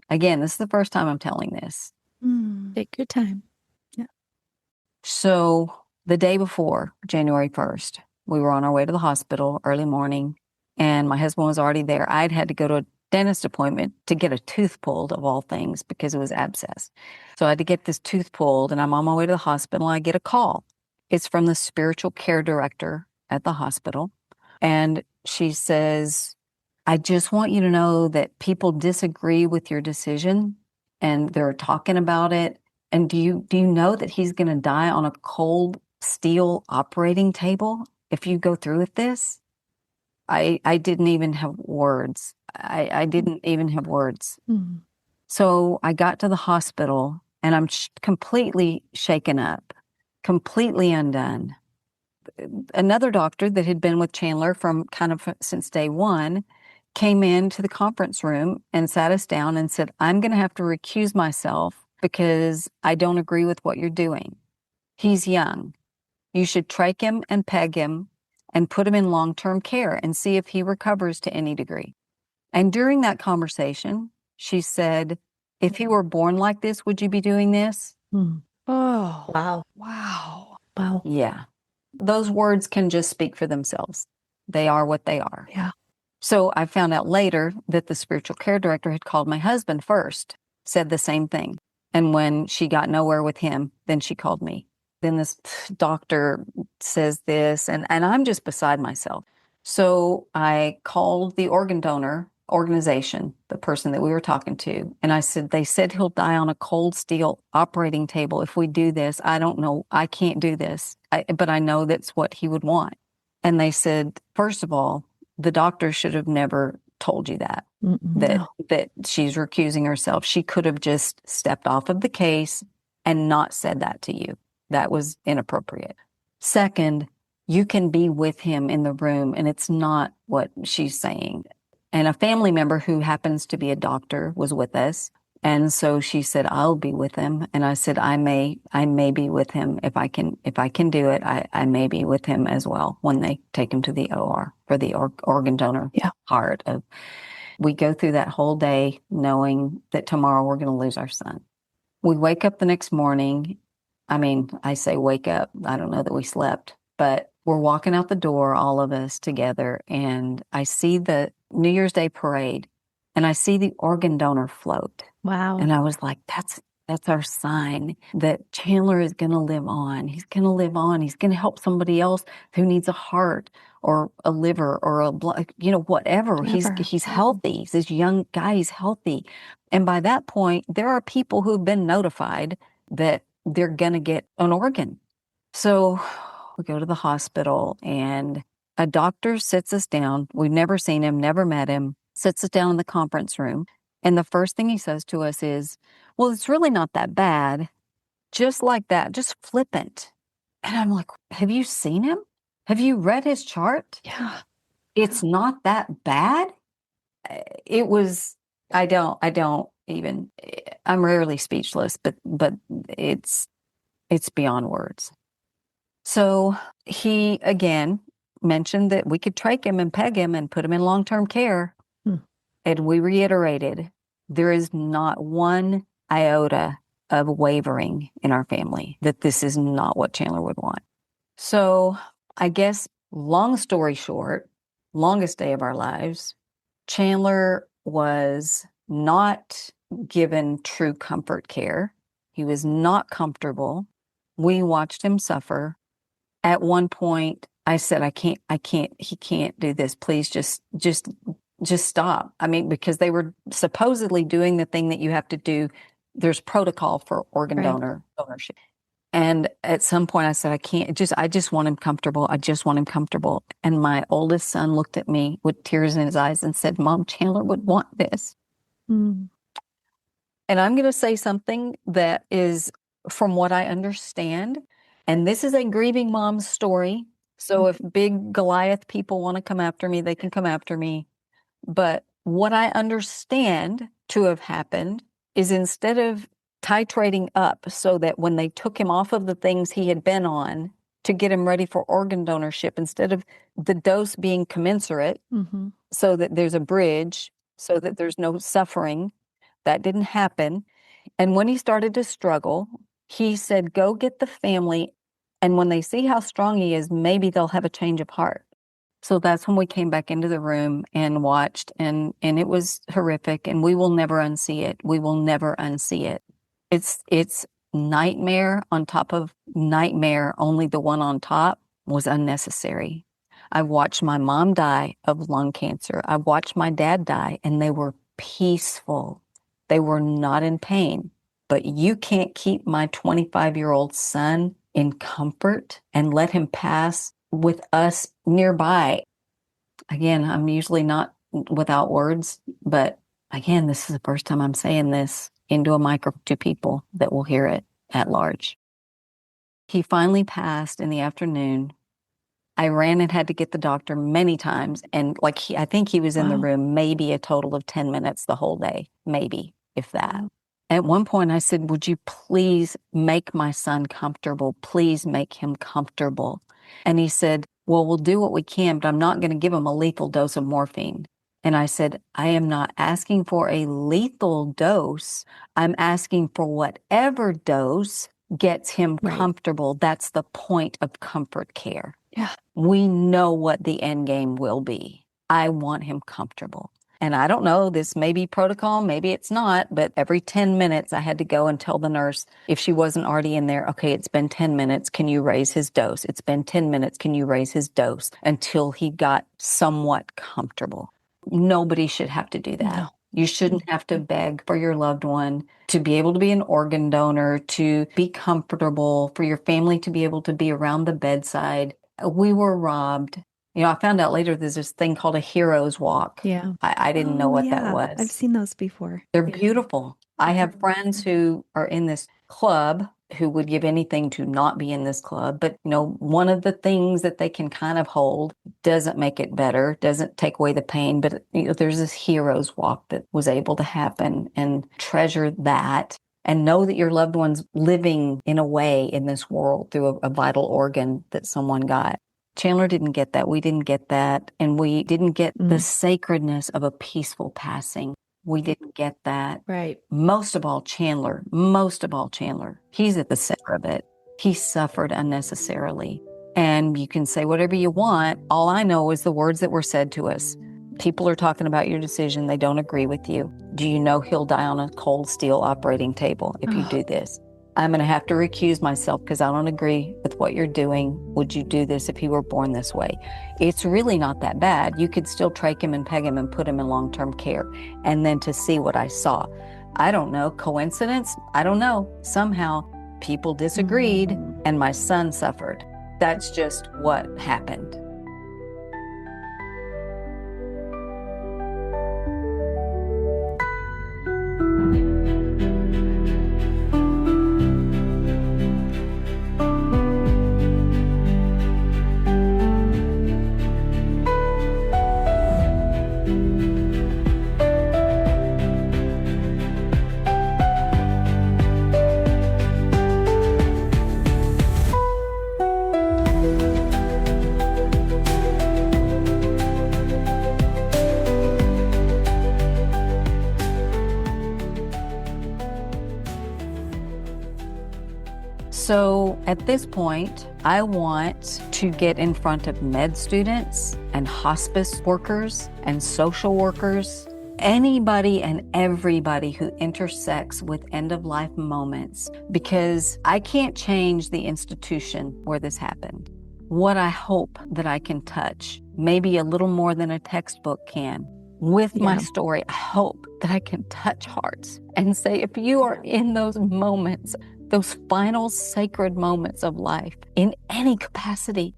Again, this is the first time I'm telling this. Take your time. Yeah. So the day before, January 1st, we were on our way to the hospital early morning, and my husband was already there. I'd had to go to a dentist appointment to get a tooth pulled, of all things, because it was abscess. So I had to get this tooth pulled, and I'm on my way to the hospital, and I get a call. It's from the spiritual care director at the hospital, and she says, I just want you to know that people disagree with your decision, and they're talking about it. And do you know that he's going to die on a cold steel operating table if you go through with this? I didn't even have words. I didn't even have words. Mm. So I got to the hospital, and I'm completely shaken up, completely undone. Another doctor that had been with Chandler from kind of since day one came into the conference room and sat us down and said, I'm going to have to recuse myself because I don't agree with what you're doing. He's young. You should trach him and peg him and put him in long-term care and see if he recovers to any degree. And during that conversation, she said, if he were born like this, would you be doing this? Mm. Oh, Wow. wow. Wow. Yeah. Those words can just speak for themselves. They are what they are. Yeah. So I found out later that the spiritual care director had called my husband first, said the same thing. And when she got nowhere with him, then she called me. Then this doctor says this, and I'm just beside myself. So I called the organ donor organization, the person that we were talking to, and I said, they said he'll die on a cold steel operating table if we do this. I don't know. I can't do this, but I know that's what he would want. And they said, first of all, the doctor should have never told you that she's recusing herself. She could have just stepped off of the case and not said that to you. That was inappropriate. Second, you can be with him in the room, and it's not what she's saying. And a family member who happens to be a doctor was with us. And so she said, I'll be with him. And I said, I may be with him. If I can do it, I may be with him as well when they take him to the OR for the organ donor heart. We go through that whole day knowing that tomorrow we're going to lose our son. We wake up the next morning. I say wake up. I don't know that we slept, but we're walking out the door, all of us together. And I see the New Year's Day parade, and I see the organ donor float. Wow. And I was like, that's our sign that Chandler is going to live on. He's going to live on. He's going to help somebody else who needs a heart or a liver or a blood, whatever. He's healthy. He's this young guy. He's healthy. And by that point, there are people who've been notified that they're going to get an organ. So we go to the hospital, and a doctor sits us down. We've never seen him, never met him, sits us down in the conference room. And the first thing he says to us is, well, it's really not that bad. Just like that, just flippant. And I'm like, have you seen him? Have you read his chart? Yeah. It's not that bad. It was, I'm rarely speechless, but it's beyond words. So he again mentioned that we could trach him and peg him and put him in long-term care. And we reiterated, there is not one iota of wavering in our family that this is not what Chandler would want. So I guess, long story short, longest day of our lives, Chandler was not given true comfort care. He was not comfortable. We watched him suffer. At one point, I said, he can't do this. Please just stop. I mean, because they were supposedly doing the thing that you have to do. There's protocol for organ donorship. And at some point I said, I just want him comfortable. I just want him comfortable. And my oldest son looked at me with tears in his eyes and said, Mom, Chandler would want this. And I'm going to say something that is from what I understand. And this is a grieving mom's story. So if big Goliath people want to come after me, they can come after me. But what I understand to have happened is, instead of titrating up so that when they took him off of the things he had been on to get him ready for organ donorship, instead of the dose being commensurate so that there's a bridge, so that there's no suffering, that didn't happen. And when he started to struggle, he said, go get the family. And when they see how strong he is, maybe they'll have a change of heart. So that's when we came back into the room and watched, and it was horrific, and we will never unsee it. We will never unsee it. It's nightmare on top of nightmare. Only the one on top was unnecessary. I watched my mom die of lung cancer. I watched my dad die, and they were peaceful. They were not in pain. But you can't keep my 25-year-old son in comfort and let him pass with us nearby. Again, I'm usually not without words, but again, this is the first time I'm saying this into a microphone to people that will hear it at large. He finally passed in the afternoon. I ran and had to get the doctor many times. And I think he was in the room maybe a total of 10 minutes the whole day, maybe, if that. At one point I said, would you please make my son comfortable? Please make him comfortable. And he said, well, we'll do what we can, but I'm not going to give him a lethal dose of morphine. And I said, I am not asking for a lethal dose. I'm asking for whatever dose gets him comfortable. That's the point of comfort care. Yeah. We know what the end game will be. I want him comfortable. And I don't know, this may be protocol, maybe it's not, but every 10 minutes I had to go and tell the nurse, if she wasn't already in there, okay, it's been 10 minutes, can you raise his dose? It's been 10 minutes, can you raise his dose? Until he got somewhat comfortable. Nobody should have to do that. No. You shouldn't have to beg for your loved one to be able to be an organ donor, to be comfortable, for your family to be able to be around the bedside. We were robbed. You know, I found out later there's this thing called a hero's walk. Yeah. I didn't know what that was. I've seen those before. They're beautiful. I have friends who are in this club who would give anything to not be in this club. But, you know, one of the things that they can kind of hold doesn't make it better, doesn't take away the pain. But, you know, there's this hero's walk that was able to happen, and treasure that. And know that your loved one's living in a way in this world through a vital organ that someone got. Chandler didn't get that. We didn't get that. And we didn't get the sacredness of a peaceful passing. We didn't get that. Right. Most of all, Chandler. He's at the center of it. He suffered unnecessarily. And you can say whatever you want. All I know is the words that were said to us. People are talking about your decision. They don't agree with you. Do you know he'll die on a cold steel operating table if you do this? I'm going to have to recuse myself because I don't agree with what you're doing. Would you do this if he were born this way? It's really not that bad. You could still trach him and peg him and put him in long-term care. And then to see what I saw. I don't know. Coincidence? I don't know. Somehow people disagreed and my son suffered. That's just what happened. So at this point, I want to get in front of med students and hospice workers and social workers, anybody and everybody who intersects with end-of-life moments, because I can't change the institution where this happened. What I hope that I can touch, maybe a little more than a textbook can, with my story, I hope that I can touch hearts and say, if you are in those moments, those final sacred moments of life, in any capacity,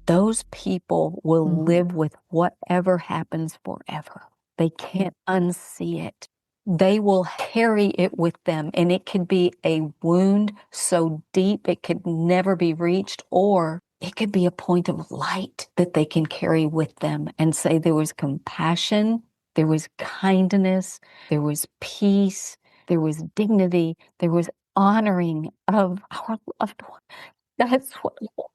those people will live with whatever happens forever. They can't unsee it. They will carry it with them. And it could be a wound so deep it could never be reached, or it could be a point of light that they can carry with them and say there was compassion, there was kindness, there was peace, there was dignity, there was honoring of our loved one. That's what I want.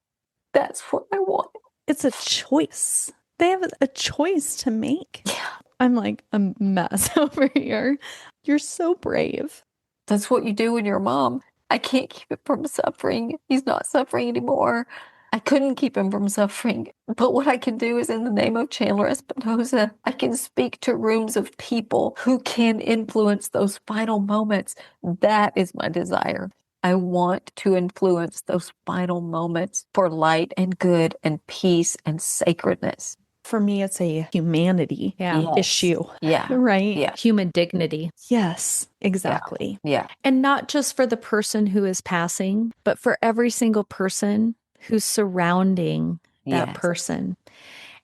That's what I want. It's a choice. They have a choice to make. Yeah. I'm like a mess over here. You're so brave. That's what you do when you're a mom. I can't keep him from suffering. He's not suffering anymore. I couldn't keep him from suffering. But what I can do is, in the name of Chandler Espinoza, I can speak to rooms of people who can influence those final moments. That is my desire. I want to influence those final moments for light and good and peace and sacredness. For me, it's a humanity issue. Yeah. Right? Yeah. Human dignity. Yes, exactly. Yeah. And not just for the person who is passing, but for every single person who's surrounding that person,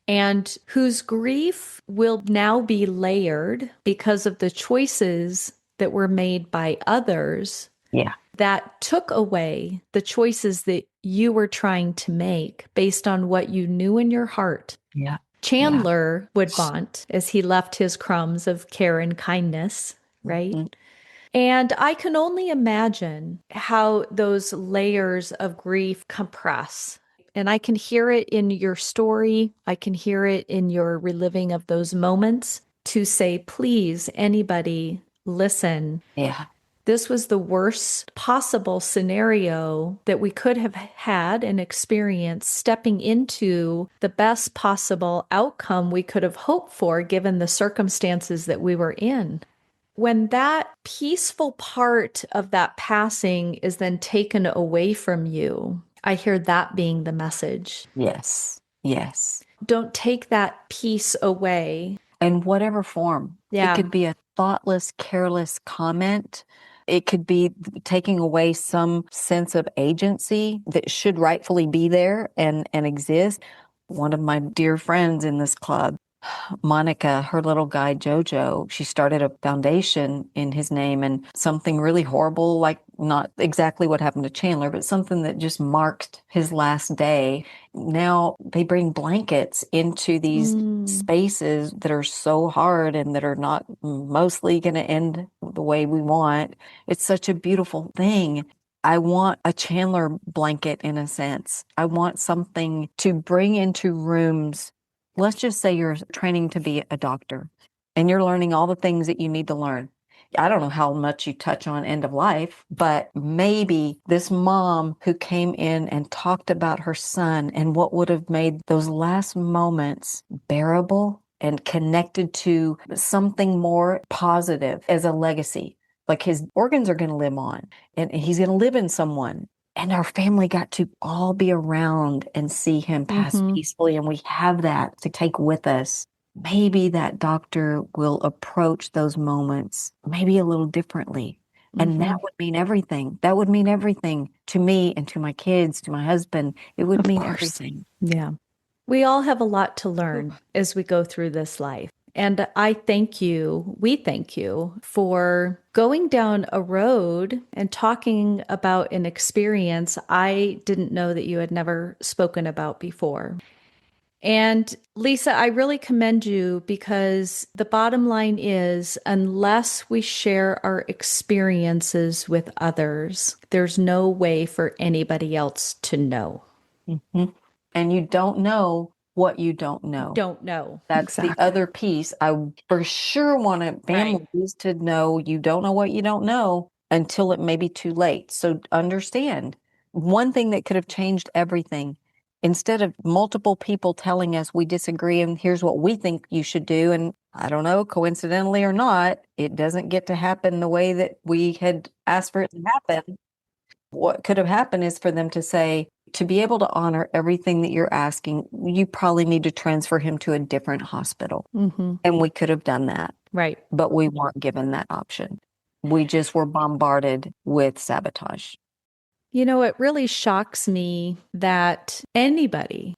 and whose grief will now be layered because of the choices that were made by others that took away the choices that you were trying to make based on what you knew in your heart. Yeah. Chandler would vaunt as he left his crumbs of care and kindness, right? And I can only imagine how those layers of grief compress. And I can hear it in your story. I can hear it in your reliving of those moments to say, please, anybody, listen. Yeah. This was the worst possible scenario that we could have had and experienced, stepping into the best possible outcome we could have hoped for given the circumstances that we were in. When that peaceful part of that passing is then taken away from you, I hear that being the message. Yes. Yes. Don't take that peace away. In whatever form. Yeah. It could be a thoughtless, careless comment. It could be taking away some sense of agency that should rightfully be there and exist. One of my dear friends in this club, Monica, her little guy, Jojo, she started a foundation in his name, and something really horrible, like not exactly what happened to Chandler, but something that just marked his last day. Now they bring blankets into these spaces that are so hard and that are not mostly going to end the way we want. It's such a beautiful thing. I want a Chandler blanket in a sense. I want something to bring into rooms. Let's just say you're training to be a doctor and you're learning all the things that you need to learn. I don't know how much you touch on end of life, but maybe this mom who came in and talked about her son and what would have made those last moments bearable and connected to something more positive as a legacy. Like his organs are going to live on and he's going to live in someone. And our family got to all be around and see him pass peacefully. And we have that to take with us. Maybe that doctor will approach those moments maybe a little differently. And that would mean everything. That would mean everything to me and to my kids, to my husband. It would mean everything. Yeah. We all have a lot to learn as we go through this life. And we thank you for going down a road and talking about an experience I didn't know that you had never spoken about before. And Lisa, I really commend you because the bottom line is, unless we share our experiences with others, there's no way for anybody else to know. And you don't know what you don't know. Don't know. That's the other piece. I for sure want families to know you don't know what you don't know. until it may be too late. So understand, one thing that could have changed everything, instead of multiple people telling us we disagree and here's what we think you should do, and I don't know, coincidentally or not, it doesn't get to happen the way that we had asked for it to happen. What could have happened is for them to say, to be able to honor everything that you're asking, you probably need to transfer him to a different hospital. And we could have done that. Right. But we weren't given that option. We just were bombarded with sabotage. You know, it really shocks me that anybody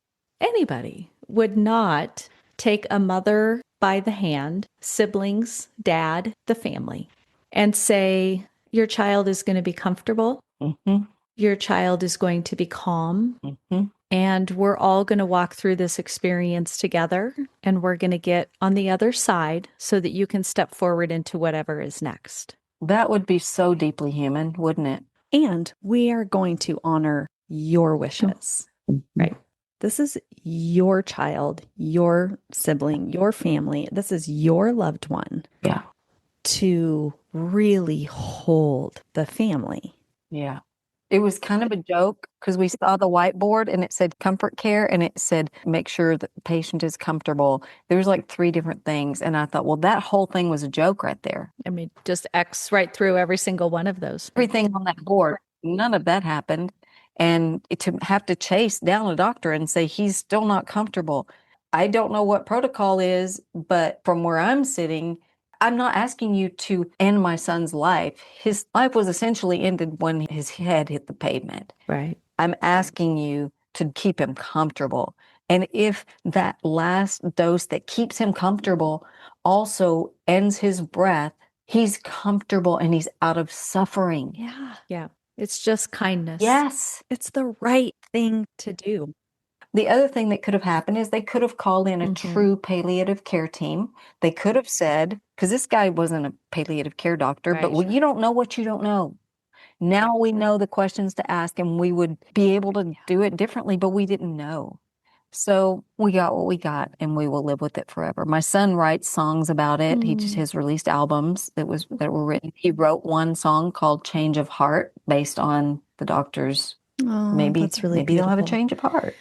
would not take a mother by the hand, siblings, dad, the family, and say, your child is going to be comfortable. Your child is going to be calm. And we're all going to walk through this experience together, and we're going to get on the other side so that you can step forward into whatever is next. That would be so deeply human, wouldn't it? And we are going to honor your wishes, right? This is your child, your sibling, your family. This is your loved one. Yeah. To really hold the family. Yeah. It was kind of a joke because we saw the whiteboard and it said comfort care and it said make sure that the patient is comfortable. There was like 3 different things. And I thought, well, that whole thing was a joke right there. I mean, just X right through every single one of those. Everything on that board, none of that happened. And to have to chase down a doctor and say he's still not comfortable. I don't know what protocol is, but from where I'm sitting, I'm not asking you to end my son's life. His life was essentially ended when his head hit the pavement. Right. I'm asking you to keep him comfortable. And if that last dose that keeps him comfortable also ends his breath, he's comfortable and he's out of suffering. Yeah. Yeah. It's just kindness. Yes. It's the right thing to do. The other thing that could have happened is they could have called in a true palliative care team. They could have said, because this guy wasn't a palliative care doctor, but you don't know what you don't know. Now we know the questions to ask and we would be able to do it differently, but we didn't know. So we got what we got and we will live with it forever. My son writes songs about it. He just has released albums that were written. He wrote one song called Change of Heart based on the doctor's. That's really maybe they'll have a beautiful. change of heart.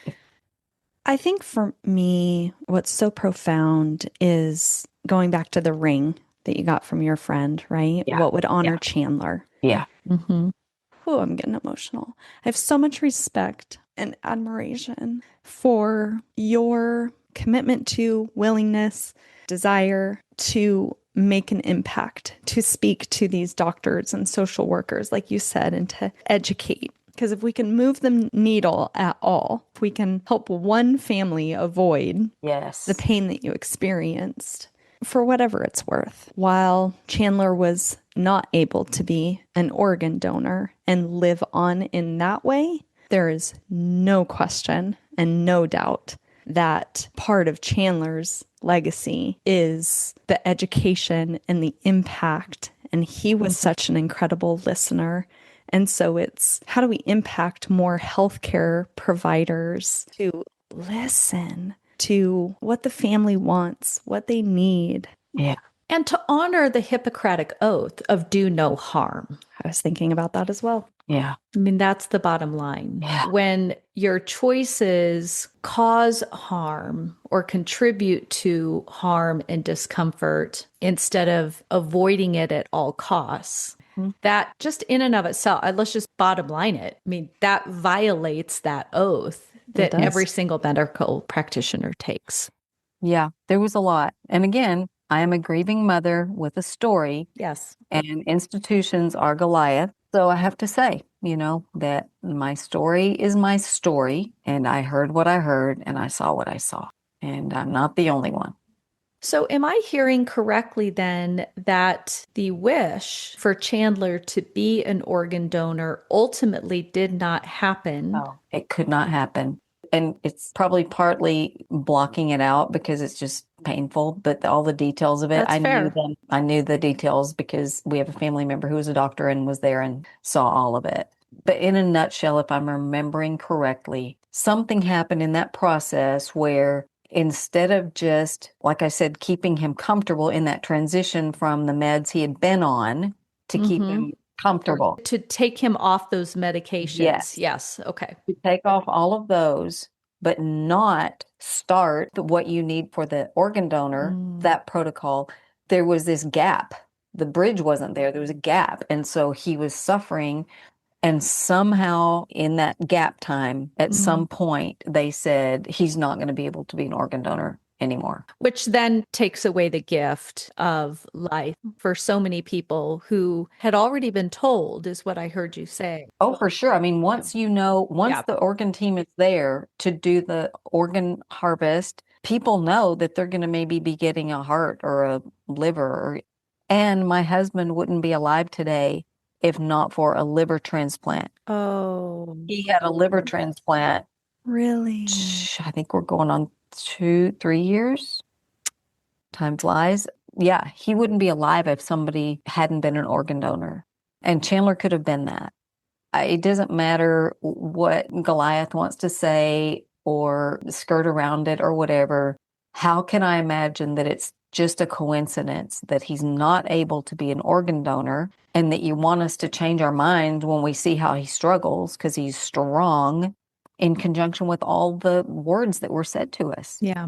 I think for me, what's so profound is going back to the ring that you got from your friend, right? Yeah. What would honor Chandler? Yeah. Oh, I'm getting emotional. I have so much respect and admiration for your commitment to willingness, desire to make an impact, to speak to these doctors and social workers, like you said, and to educate. Because if we can move the needle at all, if we can help one family avoid the pain that you experienced, for whatever it's worth, while Chandler was not able to be an organ donor and live on in that way, there is no question and no doubt that part of Chandler's legacy is the education and the impact. And he was such an incredible listener. And so it's how do we impact more healthcare providers to listen to what the family wants, what they need. Yeah. And to honor the Hippocratic oath of do no harm. I was thinking about that as well. Yeah. I mean, that's the bottom line. Yeah. When your choices cause harm or contribute to harm and discomfort instead of avoiding it at all costs, that just in and of itself, let's just bottom line it. I mean, that violates that oath that every single medical practitioner takes. Yeah, there was a lot. And again, I am a grieving mother with a story. Yes. And institutions are Goliath. So I have to say, that my story is my story. And I heard what I heard and I saw what I saw. And I'm not the only one. So am I hearing correctly then that the wish for Chandler to be an organ donor ultimately did not happen? No, it could not happen. And it's probably partly blocking it out because it's just painful, but all the details of it, That's fair. knew them. I knew the details because we have a family member who was a doctor and was there and saw all of it. But in a nutshell, if I'm remembering correctly, something happened in that process where instead of just, like I said, keeping him comfortable in that transition from the meds he had been on to keep him comfortable. To take him off those medications. Yes. Yes. Okay. To take off all of those, but not start what you need for the organ donor, that protocol. There was this gap. The bridge wasn't there. There was a gap. And so he was suffering. And somehow in that gap time, at some point, they said he's not going to be able to be an organ donor anymore. Which then takes away the gift of life for so many people who had already been told, is what I heard you say. Oh, for sure. I mean, once the organ team is there to do the organ harvest, people know that they're going to maybe be getting a heart or a liver. And my husband wouldn't be alive today if not for a liver transplant. Oh. He had a liver transplant. Really? I think we're going on 2-3 years. Time flies. Yeah, he wouldn't be alive if somebody hadn't been an organ donor. And Chandler could have been that. It doesn't matter what Goliath wants to say or skirt around it or whatever. How can I imagine that it's just a coincidence that he's not able to be an organ donor and that you want us to change our mind when we see how he struggles because he's strong in conjunction with all the words that were said to us? Yeah.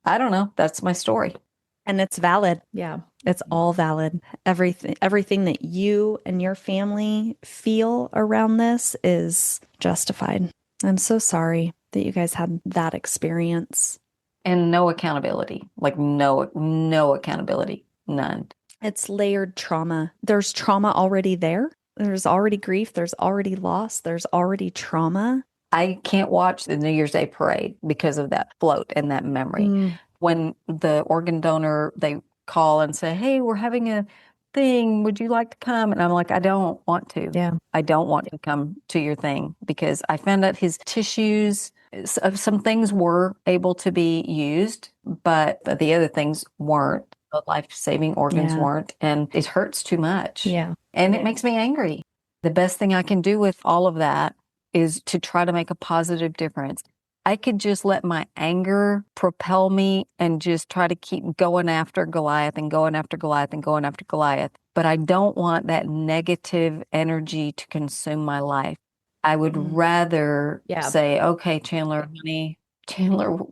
I don't know. That's my story. And it's valid. Yeah. It's all valid. Everything that you and your family feel around this is justified. I'm so sorry that you guys had that experience. And no accountability, like no accountability, none. It's layered trauma. There's trauma already there. There's already grief. There's already loss. There's already trauma. I can't watch the New Year's Day parade because of that float and that memory. When the organ donor, they call and say, hey, we're having a thing. Would you like to come? And I'm like, I don't want to. Yeah. I don't want to come to your thing because I found out his tissues, some things were able to be used, but the other things weren't. The life-saving organs weren't. And it hurts too much. Yeah. And it makes me angry. The best thing I can do with all of that is to try to make a positive difference. I could just let my anger propel me and just try to keep going after Goliath and going after Goliath and going after Goliath. But I don't want that negative energy to consume my life. I would rather say, okay, Chandler,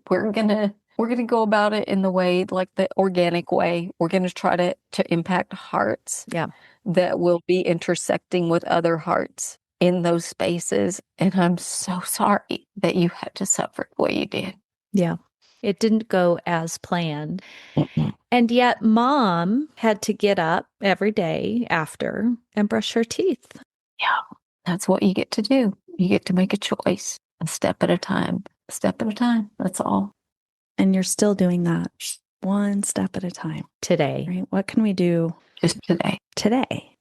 we're gonna go about it in the way, like the organic way. We're gonna try to impact hearts that will be intersecting with other hearts in those spaces. And I'm so sorry that you had to suffer the way you did. Yeah. It didn't go as planned. And yet Mom had to get up every day after and brush her teeth. Yeah. That's what you get to do. You get to make a choice, a step at a time. A step at a time. That's all. And you're still doing that one step at a time. Today. Right? What can we do just today? Today.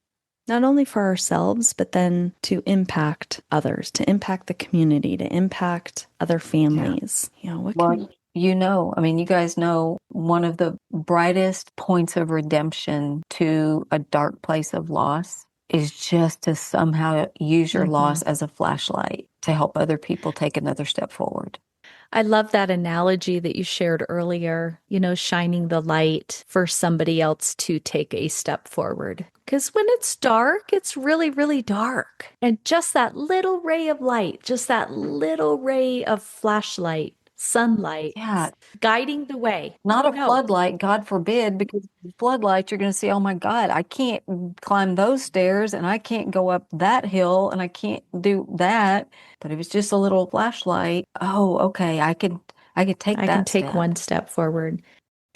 Not only for ourselves, but then to impact others, to impact the community, to impact other families. Yeah. You know, you guys know one of the brightest points of redemption to a dark place of loss is just to somehow use your loss as a flashlight to help other people take another step forward. I love that analogy that you shared earlier, shining the light for somebody else to take a step forward. Because when it's dark, it's really, really dark. And just that little ray of light, just that little ray of flashlight, sunlight, guiding the way. Not a floodlight, God forbid, because floodlight, you're going to see, oh my God, I can't climb those stairs and I can't go up that hill and I can't do that. But if it's just a little flashlight, oh, okay, I could take that. I can take one step forward.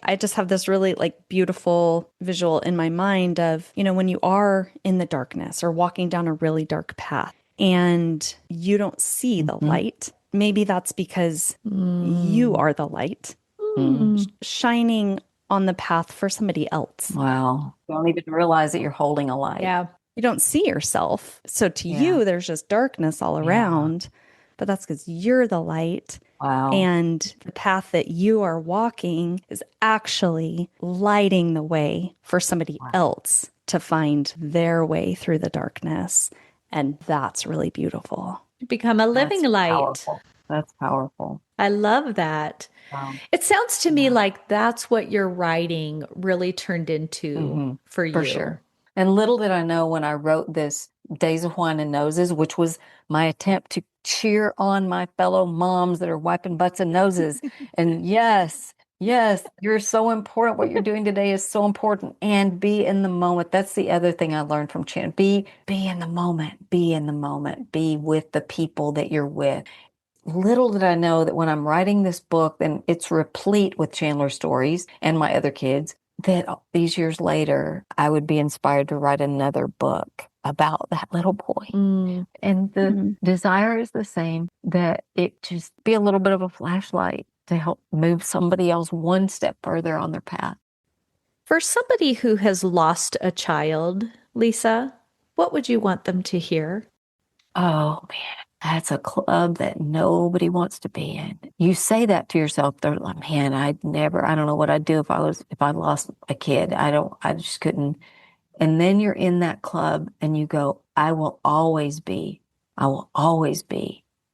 I just have this really beautiful visual in my mind of, when you are in the darkness or walking down a really dark path and you don't see the light. Maybe that's because you are the light shining on the path for somebody else. Wow. You don't even realize that you're holding a light. Yeah. You don't see yourself. So to you, there's just darkness all around. But that's because you're the light. Wow. And the path that you are walking is actually lighting the way for somebody else to find their way through the darkness. And that's really beautiful. Become a living light. Powerful. That's powerful. I love that. Wow. It sounds to me like that's what your writing really turned into for you. For sure. And little did I know when I wrote this Days of Wine and Noses, which was my attempt to cheer on my fellow moms that are wiping butts and noses. And yes, yes, you're so important. What you're doing today is so important. And be in the moment. That's the other thing I learned from Chandler. Be in the moment. Be in the moment. Be with the people that you're with. Little did I know that when I'm writing this book, and it's replete with Chandler stories and my other kids, that these years later, I would be inspired to write another book about that little boy. And the desire is the same, that it just be a little bit of a flashlight to help move somebody else one step further on their path. For somebody who has lost a child, Lisa, what would you want them to hear? Oh, man. That's a club that nobody wants to be in. You say that to yourself. They're like, man, I don't know what I'd do if I lost a kid. I just couldn't. And then you're in that club and you go, I will always be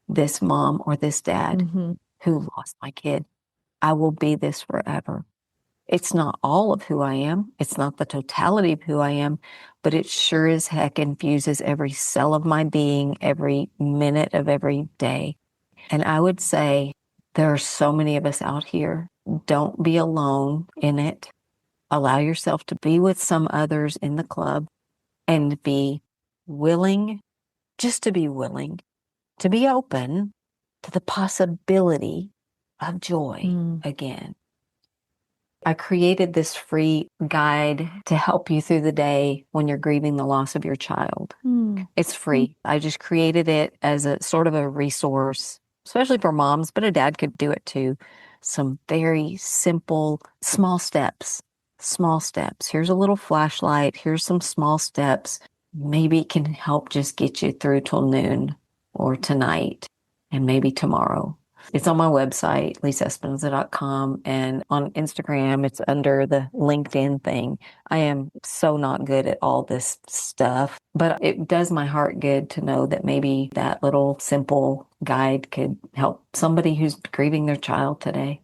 this mom or this dad who lost my kid. I will be this forever. It's not all of who I am. It's not the totality of who I am, but it sure as heck infuses every cell of my being, every minute of every day. And I would say there are so many of us out here. Don't be alone in it. Allow yourself to be with some others in the club and be willing, just to be willing, to be open to the possibility of joy again. I created this free guide to help you through the day when you're grieving the loss of your child. It's free. I just created it as a sort of a resource, especially for moms, but a dad could do it too. Some very simple, small steps. Here's a little flashlight. Here's some small steps. Maybe it can help just get you through till noon or tonight and maybe tomorrow. It's on my website, lisaespinoza.com, and on Instagram, it's under the LinkedIn thing. I am so not good at all this stuff, but it does my heart good to know that maybe that little simple guide could help somebody who's grieving their child today.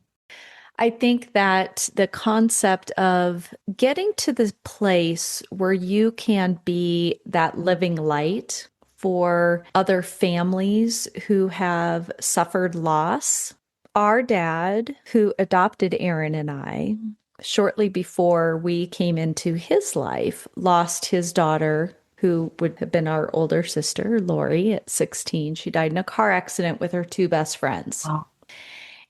I think that the concept of getting to the place where you can be that living light for other families who have suffered loss. Our dad, who adopted Aaron and I, shortly before we came into his life, lost his daughter, who would have been our older sister, Lori, at 16. She died in a car accident with her two best friends. Wow.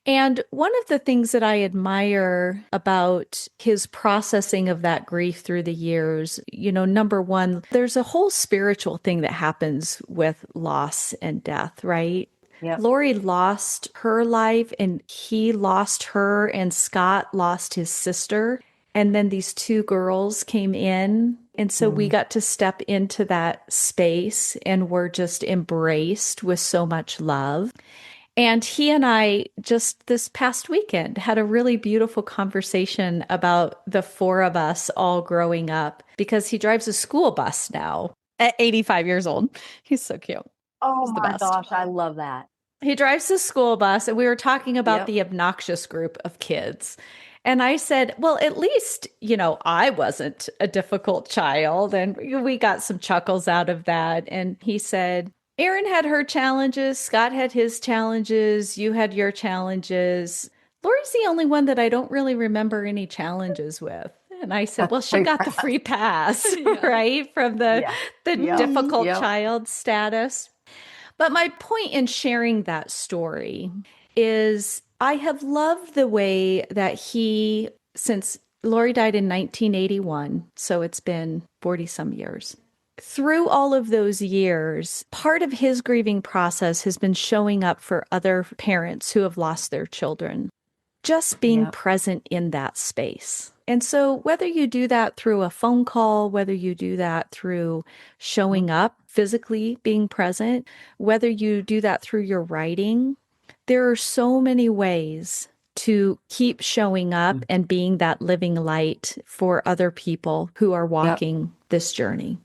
And one of the things that I admire about his processing of that grief through the years, number one, there's a whole spiritual thing that happens with loss and death, right? Yep. Lori lost her life and he lost her, and Scott lost his sister. And then these two girls came in. And so we got to step into that space and were just embraced with so much love. And he and I just this past weekend had a really beautiful conversation about the four of us all growing up, because he drives a school bus now at 85 years old. He's so cute. Oh my gosh, I love that. He drives the school bus, and we were talking about the obnoxious group of kids. And I said, well, at least, I wasn't a difficult child. And we got some chuckles out of that. And he said, Erin had her challenges, Scott had his challenges, you had your challenges. Lori's the only one that I don't really remember any challenges with. And I said, well, she got the free pass, right? From the difficult child status. But my point in sharing that story is I have loved the way that since Lori died in 1981, so it's been 40 some years. Through all of those years, part of his grieving process has been showing up for other parents who have lost their children, just being present in that space. And so whether you do that through a phone call, whether you do that through showing up, physically being present, whether you do that through your writing, there are so many ways to keep showing up and being that living light for other people who are walking this journey.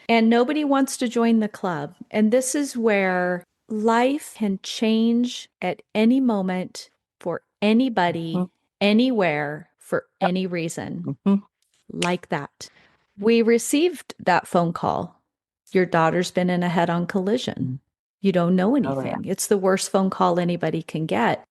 And nobody wants to join the club. And this is where life can change at any moment for anybody, anywhere, for any reason. Like that. We received that phone call. Your daughter's been in a head-on collision. You don't know anything. It's the worst phone call anybody can get.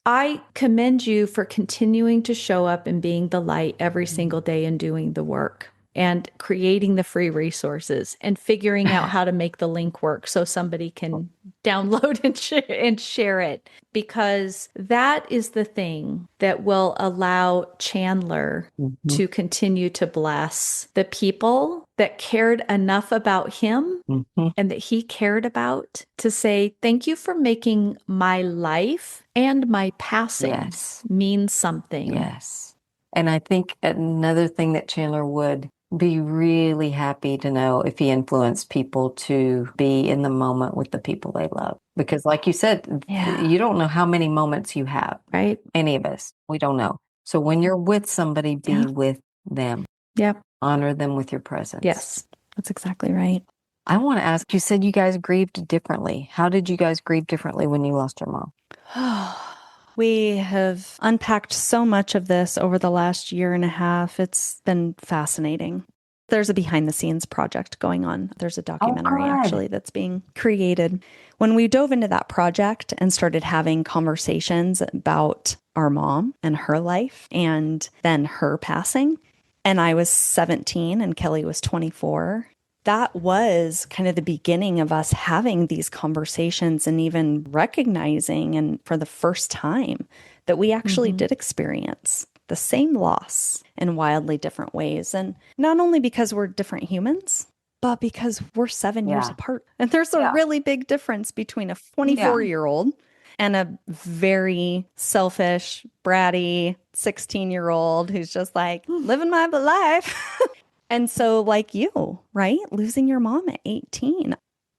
I commend you for continuing to show up and being the light every single day and doing the work and creating the free resources and figuring out how to make the link work so somebody can download and share it, because that is the thing that will allow Chandler to continue to bless the people that cared enough about him and that he cared about to say, thank you for making my life and my passing mean something. Yes. And I think another thing that Chandler would be really happy to know if he influenced people to be in the moment with the people they love. Because like you said, you don't know how many moments you have. Right. Any of us. We don't know. So when you're with somebody, be with them. Yeah. Honor them with your presence. Yes, that's exactly right. I want to ask, you said you guys grieved differently. How did you guys grieve differently when you lost your mom? We have unpacked so much of this over the last year and a half. It's been fascinating. There's a behind the scenes project going on. There's a documentary actually that's being created. When we dove into that project and started having conversations about our mom and her life and then her passing, and I was 17 and Kelly was 24, that was kind of the beginning of us having these conversations and even recognizing, and for the first time, that we actually did experience the same loss in wildly different ways. And not only because we're different humans, but because we're 7 years apart. And there's a really big difference between a 24-year-old and a very selfish, bratty 16-year-old who's just like living my life. And so like you, right? Losing your mom at 18.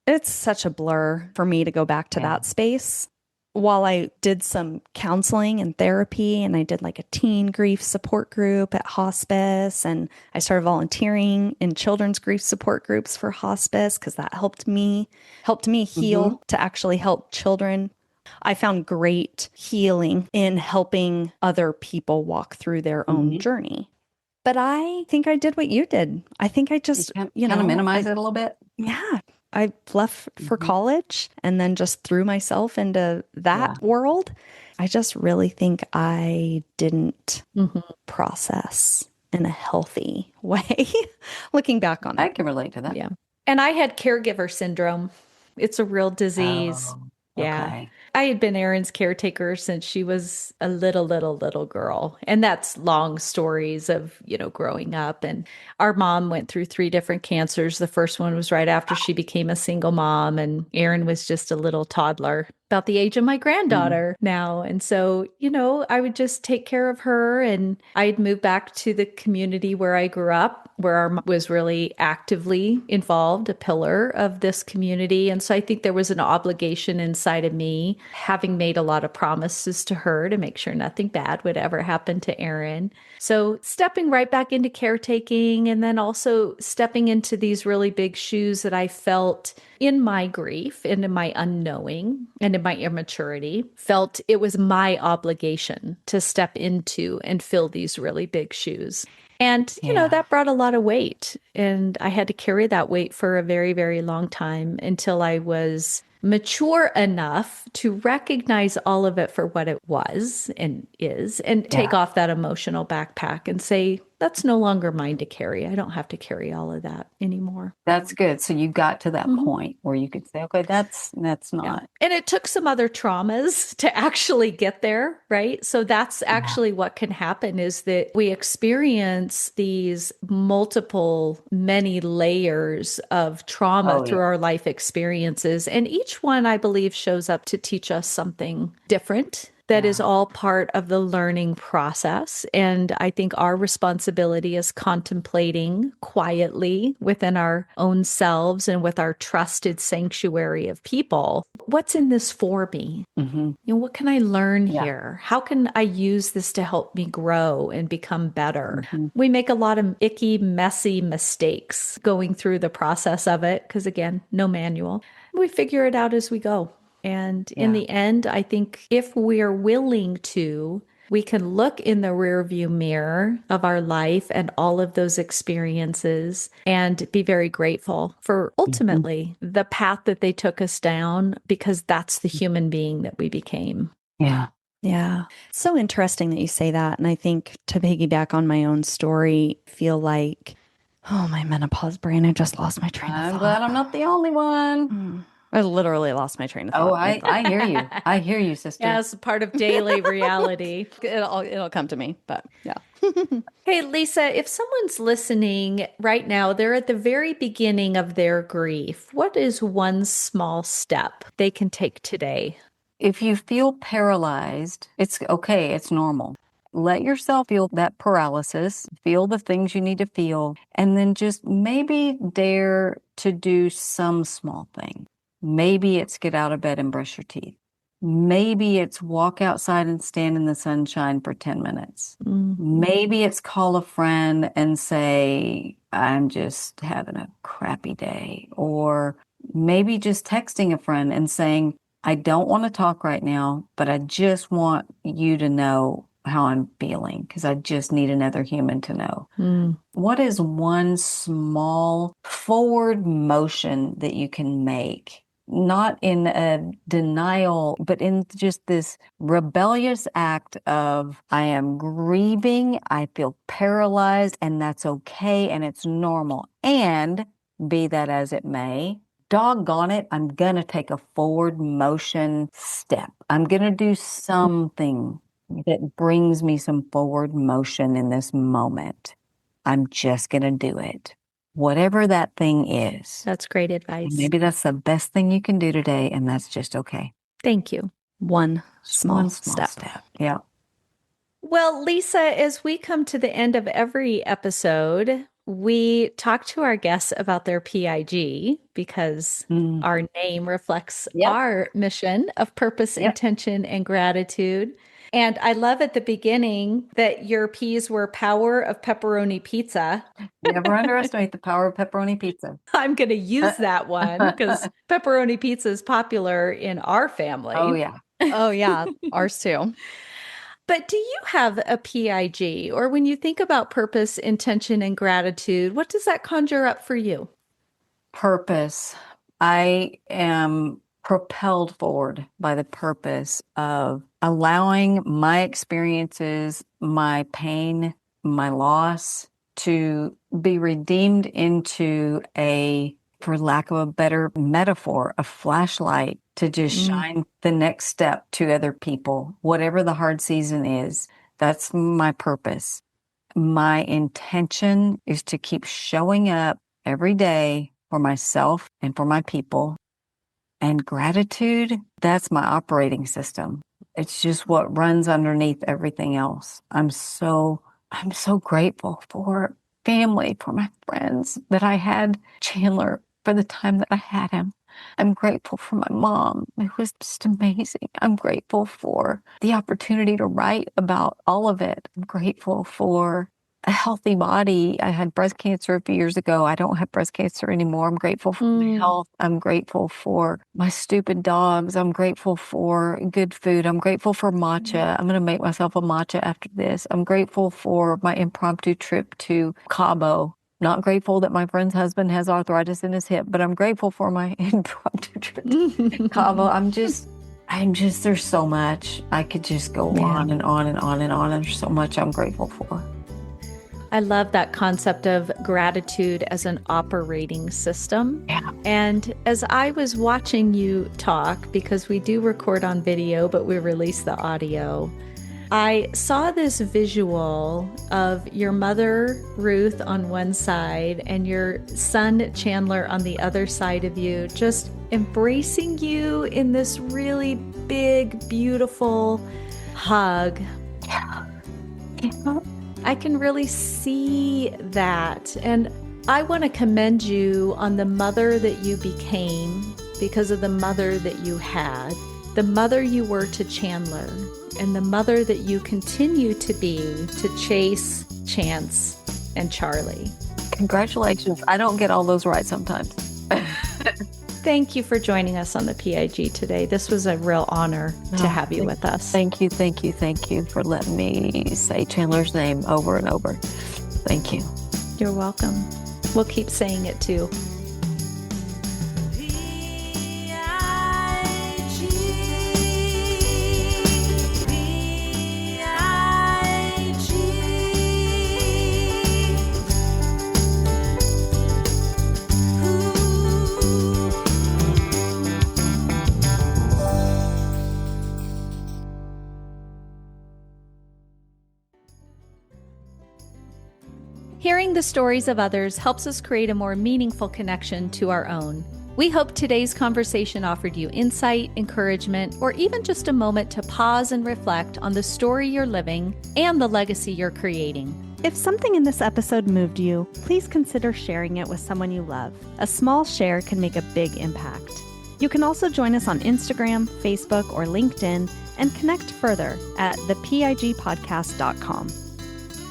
It's such a blur for me to go back to that space. While I did some counseling and therapy, and I did like a teen grief support group at hospice, and I started volunteering in children's grief support groups for hospice because that helped me heal to actually help children. I found great healing in helping other people walk through their own journey. But I think I did what you did. I think I just, kind of minimize it a little bit. Yeah. I left for college and then just threw myself into that world. I just really think I didn't process in a healthy way, looking back on it. I can relate to that. Yeah. And I had caregiver syndrome. It's a real disease. Yeah. I had been Erin's caretaker since she was a little girl. And that's long stories of, growing up. And our mom went through 3 different cancers. The first one was right after she became a single mom. And Erin was just a little toddler, about the age of my granddaughter now. And so, I would just take care of her. And I'd move back to the community where I grew up, where our mom was really actively involved, a pillar of this community. And so I think there was an obligation inside of me, having made a lot of promises to her to make sure nothing bad would ever happen to Erin. So stepping right back into caretaking, and then also stepping into these really big shoes that I felt in my grief and in my unknowing and in my immaturity, felt it was my obligation to step into and fill these really big shoes. And, that brought a lot of weight. And I had to carry that weight for a very, very long time until I was mature enough to recognize all of it for what it was and is, and take off that emotional backpack and say, that's no longer mine to carry. I don't have to carry all of that anymore. That's good. So you got to that point where you could say, okay, that's not. Yeah. And it took some other traumas to actually get there, right? So that's actually what can happen, is that we experience these many layers of trauma through our life experiences. And each one, I believe, shows up to teach us something different. That is all part of the learning process. And I think our responsibility is contemplating quietly within our own selves and with our trusted sanctuary of people. What's in this for me? What can I learn here? How can I use this to help me grow and become better? We make a lot of icky, messy mistakes going through the process of it, because again, no manual. We figure it out as we go. And in the end, I think if we're willing to we can look in the rearview mirror of our life and all of those experiences and be very grateful for ultimately the path that they took us down, because that's the human being that we became. Yeah. Yeah. It's so interesting that you say that. And I think to piggyback on my own story, feel like, oh, my menopause brain, I just lost my train of thought. I'm glad I'm not the only one. I literally lost my train of thought. Oh, I hear you. I hear you, sister. As part of daily reality. It'll come to me, but yeah. Hey, Lisa, if someone's listening right now, they're at the very beginning of their grief. What is one small step they can take today? If you feel paralyzed, it's okay. It's normal. Let yourself feel that paralysis, feel the things you need to feel, and then just maybe dare to do some small thing. Maybe it's get out of bed and brush your teeth. Maybe it's walk outside and stand in the sunshine for 10 minutes. Maybe it's call a friend and say, I'm just having a crappy day. Or maybe just texting a friend and saying, I don't want to talk right now, but I just want you to know how I'm feeling, because I just need another human to know. What is one small forward motion that you can make? Not in a denial, but in just this rebellious act of, I am grieving, I feel paralyzed, and that's okay, and it's normal. And be that as it may, doggone it, I'm going to take a forward motion step. I'm going to do something that brings me some forward motion in this moment. I'm just going to do it. Whatever that thing is. That's great advice. And maybe that's the best thing you can do today, and that's just okay. Thank you. One small step. Yeah. Well, Lisa, as we come to the end of every episode, we talk to our guests about their PIG, because our name reflects our mission of purpose, intention, and gratitude. And I love at the beginning that your P's were power of pepperoni pizza. Never underestimate the power of pepperoni pizza. I'm going to use that one because pepperoni pizza is popular in our family. Oh, yeah. Oh, yeah. Ours too. But do you have a PIG? Or when you think about purpose, intention, and gratitude, what does that conjure up for you? Purpose. I am propelled forward by the purpose of allowing my experiences, my pain, my loss to be redeemed into a, for lack of a better metaphor, a flashlight to just shine the next step to other people. Whatever the hard season is, that's my purpose. My intention is to keep showing up every day for myself and for my people. And gratitude, that's my operating system. It's just what runs underneath everything else. I'm so grateful for family, for my friends, that I had Chandler for the time that I had him. I'm grateful for my mom. It was just amazing. I'm grateful for the opportunity to write about all of it. I'm grateful for a healthy body. I had breast cancer a few years ago. I don't have breast cancer anymore. I'm grateful for my health. I'm grateful for my stupid dogs. I'm grateful for good food. I'm grateful for matcha. I'm going to make myself a matcha after this. I'm grateful for my impromptu trip to Cabo. Not grateful that my friend's husband has arthritis in his hip, but I'm grateful for my impromptu trip to Cabo. I'm just, there's so much. I could just go on and on and on and on. And there's so much I'm grateful for. I love that concept of gratitude as an operating system. Yeah. And as I was watching you talk, because we do record on video, but we release the audio, I saw this visual of your mother, Ruth, on one side and your son, Chandler, on the other side of you, just embracing you in this really big, beautiful hug. Yeah. I can really see that. And I want to commend you on the mother that you became because of the mother that you had, the mother you were to Chandler, and the mother that you continue to be to Chase, Chance, and Charlie. Congratulations. I don't get all those right sometimes. Thank you for joining us on the PIG today. This was a real honor to have you with us. Thank you for letting me say Chandler's name over and over. Thank you. You're welcome. We'll keep saying it too. Hearing the stories of others helps us create a more meaningful connection to our own. We hope today's conversation offered you insight, encouragement, or even just a moment to pause and reflect on the story you're living and the legacy you're creating. If something in this episode moved you, please consider sharing it with someone you love. A small share can make a big impact. You can also join us on Instagram, Facebook, or LinkedIn and connect further at thepigpodcast.com.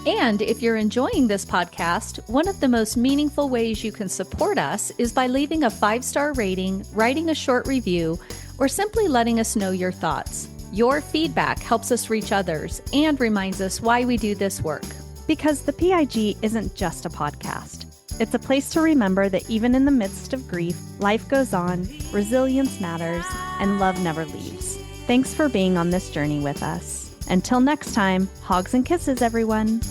And if you're enjoying this podcast, one of the most meaningful ways you can support us is by leaving a 5-star rating, writing a short review, or simply letting us know your thoughts. Your feedback helps us reach others and reminds us why we do this work. Because the PIG isn't just a podcast. It's a place to remember that even in the midst of grief, life goes on, resilience matters, and love never leaves. Thanks for being on this journey with us. Until next time, hugs and kisses, everyone.